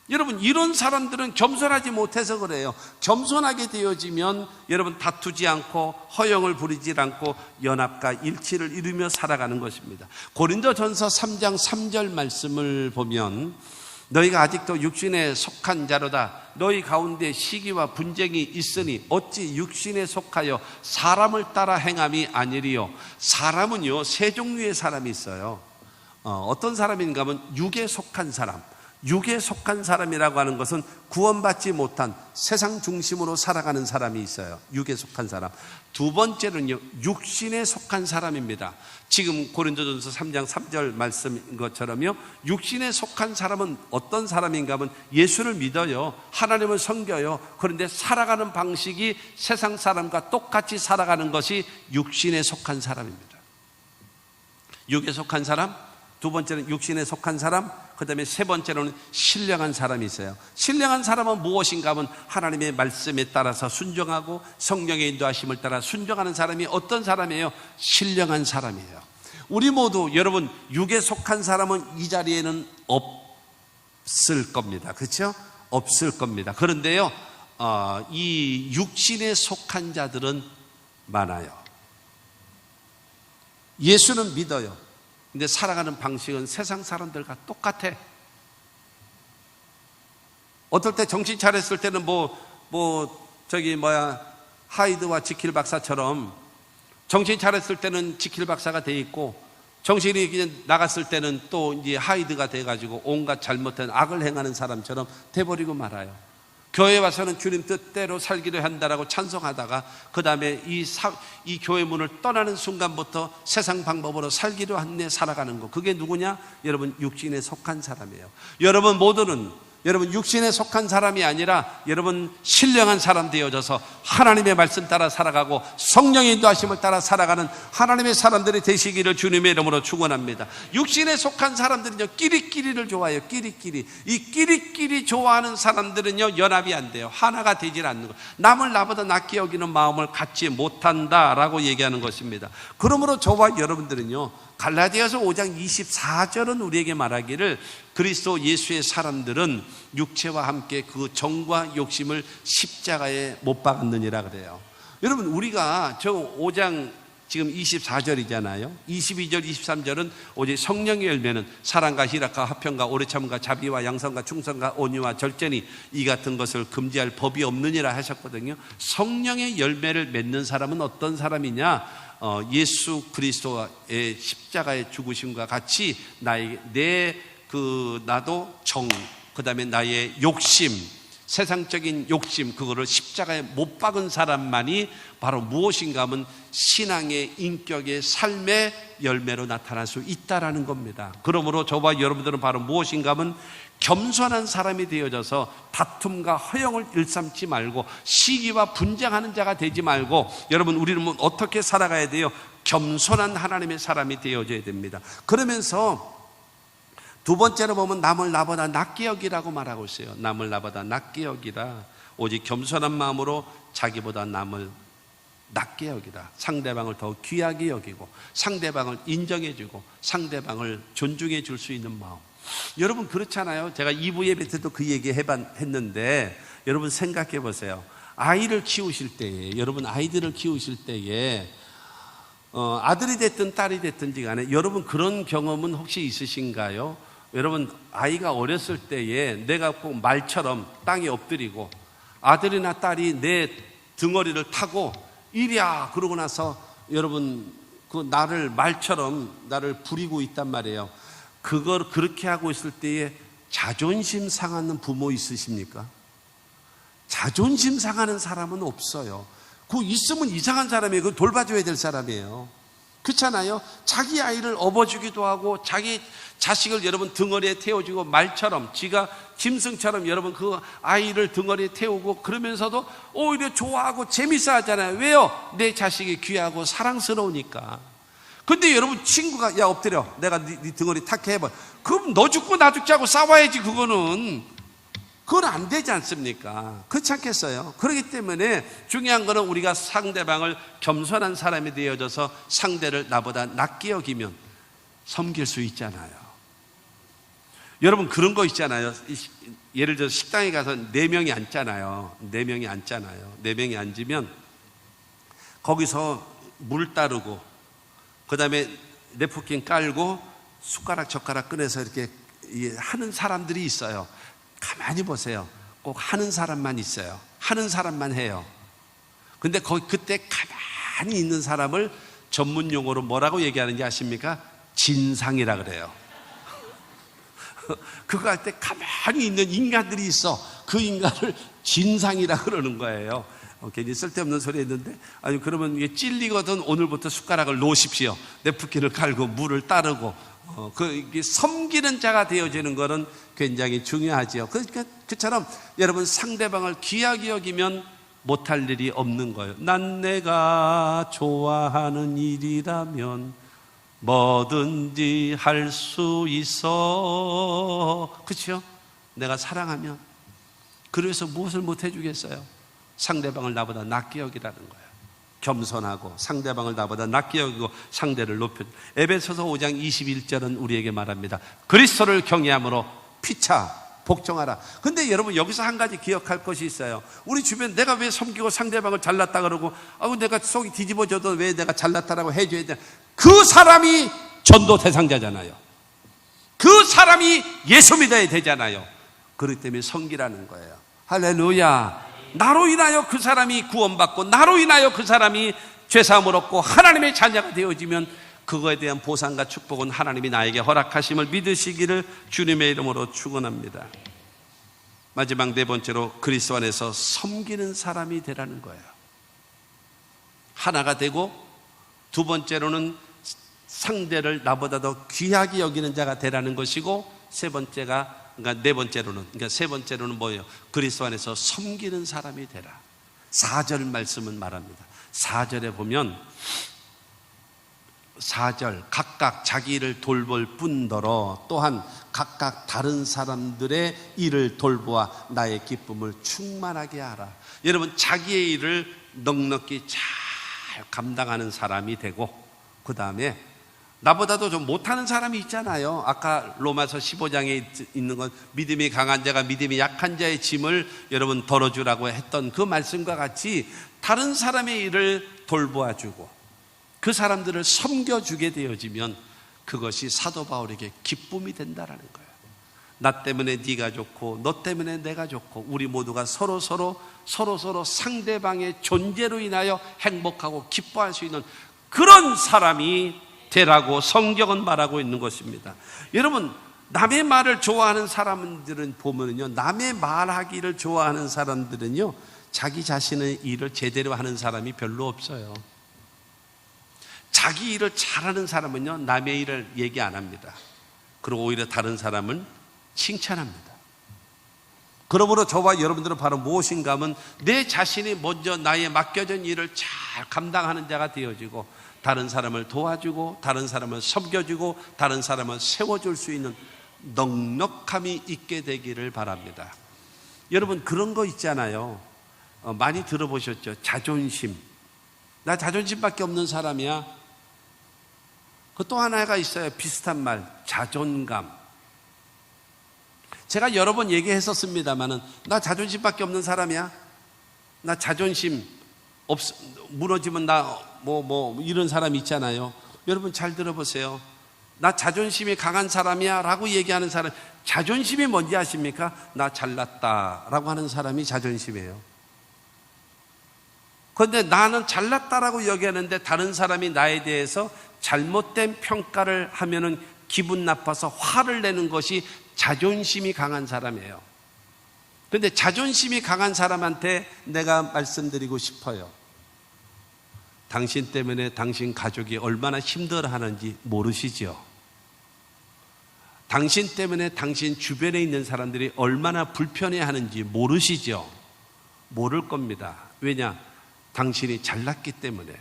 여러분 이런 사람들은 겸손하지 못해서 그래요. 겸손하게 되어지면 여러분 다투지 않고 허영을 부리지 않고 연합과 일치를 이루며 살아가는 것입니다. 고린도전서 3장 3절 말씀을 보면 너희가 아직도 육신에 속한 자로다. 너희 가운데 시기와 분쟁이 있으니 어찌 육신에 속하여 사람을 따라 행함이 아니리요. 사람은요 세 종류의 사람이 있어요. 어떤 사람인가 하면 육에 속한 사람. 육에 속한 사람이라고 하는 것은 구원받지 못한 세상 중심으로 살아가는 사람이 있어요. 육에 속한 사람. 두 번째는요, 육신에 속한 사람입니다. 지금 고린도전서 3장 3절 말씀인 것처럼요, 육신에 속한 사람은 어떤 사람인가 하면 예수를 믿어요. 하나님을 섬겨요. 그런데 살아가는 방식이 세상 사람과 똑같이 살아가는 것이 육신에 속한 사람입니다. 육에 속한 사람, 두 번째는 육신에 속한 사람, 그 다음에 세 번째로는 신령한 사람이 있어요. 신령한 사람은 무엇인가 하면 하나님의 말씀에 따라서 순종하고 성령의 인도하심을 따라 순종하는 사람이 어떤 사람이에요? 신령한 사람이에요. 우리 모두 여러분 육에 속한 사람은 이 자리에는 없을 겁니다. 그렇죠? 없을 겁니다. 그런데요, 이 육신에 속한 자들은 많아요. 예수는 믿어요. 근데 살아가는 방식은 세상 사람들과 똑같아. 어떨 때 정신 차렸을 때는 하이드와 지킬 박사처럼 정신 차렸을 때는 지킬 박사가 돼 있고, 정신이 그냥 나갔을 때는 또 이제 하이드가 돼가지고 온갖 잘못된 악을 행하는 사람처럼 돼버리고 말아요. 교회에 와서는 주님 뜻대로 살기로 한다라고 찬송하다가 그 다음에 이 교회 문을 떠나는 순간부터 세상 방법으로 살기로 한데 살아가는 거, 그게 누구냐? 여러분 육신에 속한 사람이에요. 여러분 모두는 여러분 육신에 속한 사람이 아니라 여러분 신령한 사람 되어져서 하나님의 말씀 따라 살아가고 성령의 인도하심을 따라 살아가는 하나님의 사람들이 되시기를 주님의 이름으로 축원합니다. 육신에 속한 사람들은요, 끼리끼리를 좋아해요. 끼리끼리. 이 끼리끼리 좋아하는 사람들은요, 연합이 안 돼요. 하나가 되질 않는 거예요. 남을 나보다 낫게 여기는 마음을 갖지 못한다라고 얘기하는 것입니다. 그러므로 저와 여러분들은요, 갈라디아서 5장 24절은 우리에게 말하기를 그리스도 예수의 사람들은 육체와 함께 그 정과 욕심을 십자가에 못 박았느니라 그래요. 여러분 우리가 저 5장 지금 24절이잖아요. 22절 23절은 오직 성령의 열매는 사랑과 희락과 화평과 오래참과 자비와 양선과 충성과 온유와 절제니 이 같은 것을 금지할 법이 없느니라 하셨거든요. 성령의 열매를 맺는 사람은 어떤 사람이냐? 예수 그리스도의 십자가의 죽으심과 같이 나도 정, 그 다음에 나의 욕심, 세상적인 욕심, 그거를 십자가에 못 박은 사람만이 바로 무엇인가 하면 신앙의 인격의 삶의 열매로 나타날 수 있다라는 겁니다. 그러므로 저와 여러분들은 바로 무엇인가 하면 겸손한 사람이 되어져서 다툼과 허영을 일삼지 말고 시기와 분쟁하는 자가 되지 말고, 여러분 우리는 어떻게 살아가야 돼요? 겸손한 하나님의 사람이 되어져야 됩니다. 그러면서 두 번째로 보면 남을 나보다 낫게 여기라고 말하고 있어요. 남을 나보다 낫게 여기라. 오직 겸손한 마음으로 자기보다 남을 낫게 여기라. 상대방을 더 귀하게 여기고 상대방을 인정해주고 상대방을 존중해 줄 수 있는 마음. 여러분 그렇잖아요. 제가 2부 예배 때도 그 얘기 했는데 여러분 생각해 보세요. 아이를 키우실 때에, 여러분 아이들을 키우실 때에 아들이 됐든 딸이 됐든지 간에 여러분 그런 경험은 혹시 있으신가요? 여러분 아이가 어렸을 때에 내가 꼭 말처럼 땅에 엎드리고 아들이나 딸이 내 등어리를 타고 이리야 그러고 나서 여러분 나를 말처럼 나를 부리고 있단 말이에요. 그걸 그렇게 하고 있을 때에 자존심 상하는 부모 있으십니까? 자존심 상하는 사람은 없어요. 그거 있으면 이상한 사람이에요. 그거 돌봐줘야 될 사람이에요. 그렇잖아요. 자기 아이를 업어주기도 하고 자기 자식을 여러분 등어리에 태워주고 말처럼 지가 짐승처럼 여러분 그 아이를 등어리에 태우고 그러면서도 오히려 좋아하고 재밌어 하잖아요. 왜요? 내 자식이 귀하고 사랑스러우니까. 근데 여러분 친구가 야 엎드려 내가 네 등어리 탁해 해봐. 그럼 너 죽고 나 죽지 하고 싸워야지. 그건 안 되지 않습니까? 그렇지 않겠어요? 그렇기 때문에 중요한 거는 우리가 상대방을 겸손한 사람이 되어져서 상대를 나보다 낫게 여기면 섬길 수 있잖아요. 여러분 그런 거 있잖아요. 예를 들어서 식당에 가서 4명이 앉잖아요. 4명이 앉으면 거기서 물 따르고 그 다음에 냅킨 깔고 숟가락 젓가락 꺼내서 이렇게 하는 사람들이 있어요. 가만히 보세요. 꼭 하는 사람만 있어요. 하는 사람만 해요. 근데 그때 가만히 있는 사람을 전문 용어로 뭐라고 얘기하는지 아십니까? 진상이라 그래요. 그거 할 때 가만히 있는 인간들이 있어. 그 인간을 진상이라 그러는 거예요. 괜히 쓸데없는 소리 했는데, 아니, 그러면 이게 찔리거든. 오늘부터 숟가락을 놓으십시오. 네프킨을 깔고 물을 따르고, 이게 섬기는 자가 되어지는 것은 굉장히 중요하지요. 그러니까 그처럼 여러분 상대방을 귀하게 여기면 못할 일이 없는 거예요. 난 내가 좋아하는 일이라면 뭐든지 할 수 있어. 그렇죠? 내가 사랑하면. 그래서 무엇을 못 해주겠어요? 상대방을 나보다 낮게 여기라는 거예요. 겸손하고 상대방을 나보다 낮게 여기고 상대를 높여. 에베소서 5장 21절은 우리에게 말합니다. 그리스도를 경외함으로 피차 복종하라. 근데 여러분 여기서 한 가지 기억할 것이 있어요. 우리 주변 내가 왜 섬기고 상대방을 잘났다 그러고, 내가 속이 뒤집어져도 왜 내가 잘났다라고 해줘야 돼? 그 사람이 전도 대상자잖아요. 그 사람이 예수 믿어야 되잖아요. 그렇기 때문에 섬기라는 거예요. 할렐루야. 나로 인하여 그 사람이 구원받고 나로 인하여 그 사람이 죄사함을 얻고 하나님의 자녀가 되어지면 그거에 대한 보상과 축복은 하나님이 나에게 허락하심을 믿으시기를 주님의 이름으로 축원합니다. 마지막 네 번째로 그리스도 안에서 섬기는 사람이 되라는 거예요. 하나가 되고, 두 번째로는 상대를 나보다 더 귀하게 여기는 자가 되라는 것이고, 세 번째로는 뭐예요? 그리스도 안에서 섬기는 사람이 되라. 4절 말씀은 말합니다. 4절에 보면 4절 각각 자기 일을 돌볼 뿐더러 또한 각각 다른 사람들의 일을 돌보아 나의 기쁨을 충만하게 하라. 여러분 자기의 일을 넉넉히 잘 감당하는 사람이 되고, 그 다음에 나보다도 좀 못하는 사람이 있잖아요. 아까 로마서 15장에 있는 건 믿음이 강한 자가 믿음이 약한 자의 짐을 여러분 덜어주라고 했던 그 말씀과 같이 다른 사람의 일을 돌보아주고 그 사람들을 섬겨주게 되어지면 그것이 사도 바울에게 기쁨이 된다라는 거예요. 나 때문에 네가 좋고 너 때문에 내가 좋고 우리 모두가 서로 상대방의 존재로 인하여 행복하고 기뻐할 수 있는 그런 사람이 되라고 성경은 말하고 있는 것입니다. 여러분 남의 말을 좋아하는 사람들은 보면요, 남의 말하기를 좋아하는 사람들은요 자기 자신의 일을 제대로 하는 사람이 별로 없어요. 자기 일을 잘하는 사람은요 남의 일을 얘기 안 합니다. 그리고 오히려 다른 사람은 칭찬합니다. 그러므로 저와 여러분들은 바로 무엇인가 하면 내 자신이 먼저 나의 맡겨진 일을 잘 감당하는 자가 되어지고 다른 사람을 도와주고 다른 사람을 섬겨주고 다른 사람을 세워줄 수 있는 넉넉함이 있게 되기를 바랍니다. 여러분 그런 거 있잖아요. 많이 들어보셨죠? 자존심. 나 자존심밖에 없는 사람이야. 그 또 하나가 있어요. 비슷한 말, 자존감. 제가 여러 번 얘기했었습니다마는 나 자존심밖에 없는 사람이야. 나 자존심 무너지면 나 이런 사람이 있잖아요. 여러분 잘 들어보세요. 나 자존심이 강한 사람이야 라고 얘기하는 사람, 자존심이 뭔지 아십니까? 나 잘났다 라고 하는 사람이 자존심이에요. 그런데 나는 잘났다라고 얘기하는데 다른 사람이 나에 대해서 잘못된 평가를 하면은 기분 나빠서 화를 내는 것이 자존심이 강한 사람이에요. 그런데 자존심이 강한 사람한테 내가 말씀드리고 싶어요. 당신 때문에 당신 가족이 얼마나 힘들어하는지 모르시죠? 당신 때문에 당신 주변에 있는 사람들이 얼마나 불편해하는지 모르시죠? 모를 겁니다. 왜냐? 당신이 잘났기 때문에.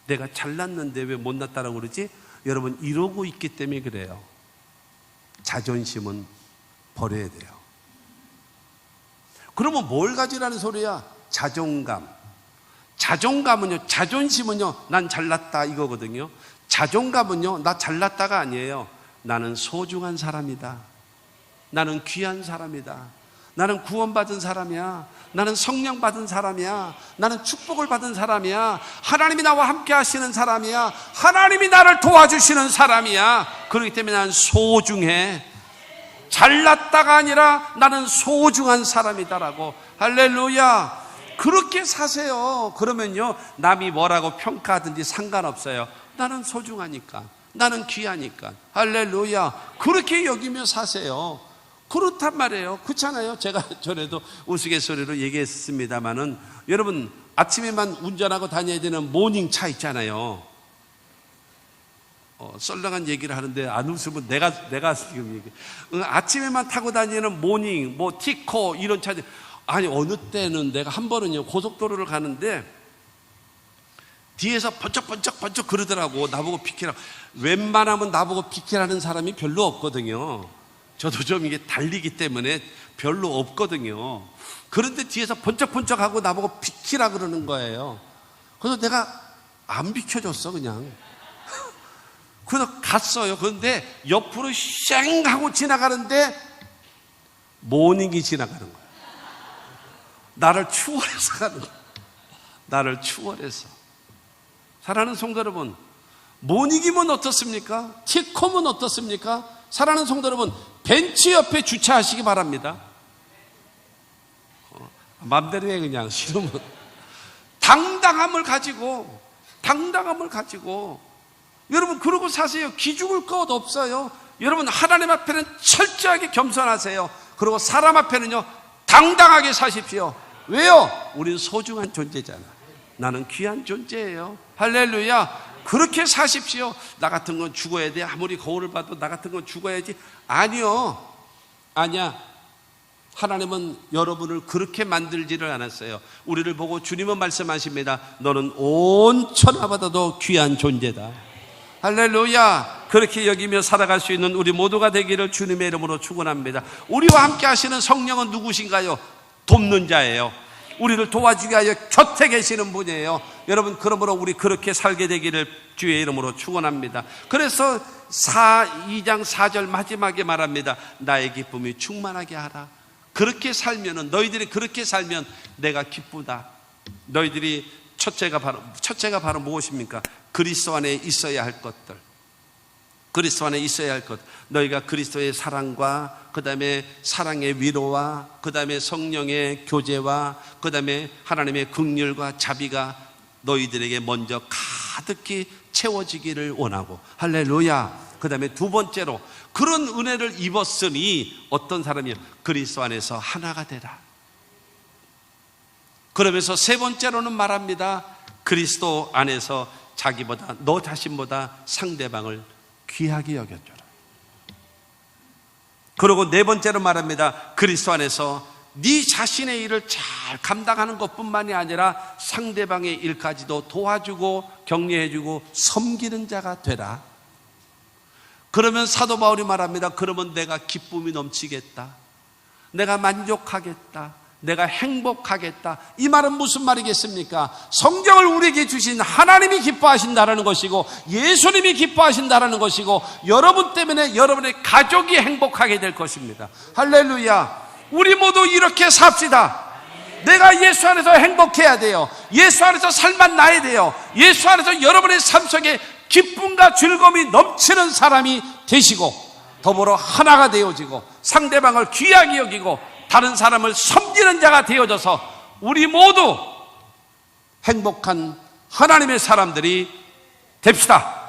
내가 잘났는데 왜 못났다라고 그러지? 여러분 이러고 있기 때문에 그래요. 자존심은 버려야 돼요. 그러면 뭘 가지라는 소리야? 자존감. 자존감은요, 자존심은요, 난 잘났다 이거거든요. 자존감은요, 나 잘났다가 아니에요. 나는 소중한 사람이다. 나는 귀한 사람이다. 나는 구원받은 사람이야. 나는 성령 받은 사람이야. 나는 축복을 받은 사람이야. 하나님이 나와 함께 하시는 사람이야. 하나님이 나를 도와주시는 사람이야. 그렇기 때문에 나는 소중해. 잘났다가 아니라 나는 소중한 사람이다라고. 할렐루야. 그렇게 사세요. 그러면요 남이 뭐라고 평가하든지 상관없어요. 나는 소중하니까. 나는 귀하니까. 할렐루야. 그렇게 여기며 사세요. 그렇단 말이에요. 그렇잖아요. 제가 전에도 우스갯소리로 얘기했습니다마는 여러분 아침에만 운전하고 다녀야 되는 모닝차 있잖아요. 썰렁한 얘기를 하는데 안 웃으면 내가 지금 아침에만 타고 다니는 모닝, 뭐 티코 이런 차들. 아니 어느 때는 내가 한 번은요 고속도로를 가는데 뒤에서 번쩍 그러더라고. 나보고 비키라고. 웬만하면 나보고 비키라는 사람이 별로 없거든요. 저도 좀 이게 달리기 때문에 별로 없거든요. 그런데 뒤에서 번쩍하고 나보고 비키라 그러는 거예요. 그래서 내가 안 비켜줬어 그냥. 그래서 갔어요. 그런데 옆으로 쌩 하고 지나가는데 모닝이 지나가는 거예요. 나를 추월해서 가는 거예요. 나를 추월해서. 사랑하는 성도 여러분, 모닝이면 어떻습니까? 티콤은 어떻습니까? 사랑하는 성도 여러분, 벤치 옆에 주차하시기 바랍니다. 맘대로 해 그냥. 싫으면 당당함을 가지고 여러분 그러고 사세요. 기죽을 것 없어요. 여러분 하나님 앞에는 철저하게 겸손하세요. 그리고 사람 앞에는요 당당하게 사십시오. 왜요? 우린 소중한 존재잖아. 나는 귀한 존재예요. 할렐루야. 그렇게 사십시오. 나 같은 건 죽어야 돼. 아무리 거울을 봐도 나 같은 건 죽어야지. 아니야. 하나님은 여러분을 그렇게 만들지를 않았어요. 우리를 보고 주님은 말씀하십니다. 너는 온 천하보다도 귀한 존재다. 할렐루야. 그렇게 여기며 살아갈 수 있는 우리 모두가 되기를 주님의 이름으로 축원합니다. 우리와 함께 하시는 성령은 누구신가요? 돕는 자예요. 우리를 도와주기 위하여 곁에 계시는 분이에요. 여러분 그러므로 우리 그렇게 살게 되기를 주의 이름으로 축원합니다. 그래서 2장 4절 마지막에 말합니다. 나의 기쁨이 충만하게 하라. 그렇게 살면은, 너희들이 그렇게 살면 내가 기쁘다. 너희들이 첫째가 바로 무엇입니까? 그리스도 안에 있어야 할 것들. 그리스도 안에 있어야 할 것. 너희가 그리스도의 사랑과 그 다음에 사랑의 위로와 그 다음에 성령의 교제와 그 다음에 하나님의 긍휼과 자비가 너희들에게 먼저 가득히 채워지기를 원하고. 할렐루야. 그 다음에 두 번째로 그런 은혜를 입었으니 어떤 사람이요? 그리스도 안에서 하나가 되라. 그러면서 세 번째로는 말합니다. 그리스도 안에서 자기보다, 너 자신보다 상대방을 귀하게 여겨줘라. 그리고 네 번째로 말합니다. 그리스도 안에서 네 자신의 일을 잘 감당하는 것뿐만이 아니라 상대방의 일까지도 도와주고 격려해주고 섬기는 자가 되라. 그러면 사도 바울이 말합니다. 그러면 내가 기쁨이 넘치겠다. 내가 만족하겠다. 내가 행복하겠다. 이 말은 무슨 말이겠습니까? 성경을 우리에게 주신 하나님이 기뻐하신다라는 것이고 예수님이 기뻐하신다라는 것이고 여러분 때문에 여러분의 가족이 행복하게 될 것입니다. 할렐루야. 우리 모두 이렇게 삽시다. 내가 예수 안에서 행복해야 돼요. 예수 안에서 살만 나야 돼요. 예수 안에서 여러분의 삶 속에 기쁨과 즐거움이 넘치는 사람이 되시고 더불어 하나가 되어지고 상대방을 귀하게 여기고 다른 사람을 섬기는 자가 되어져서 우리 모두 행복한 하나님의 사람들이 됩시다.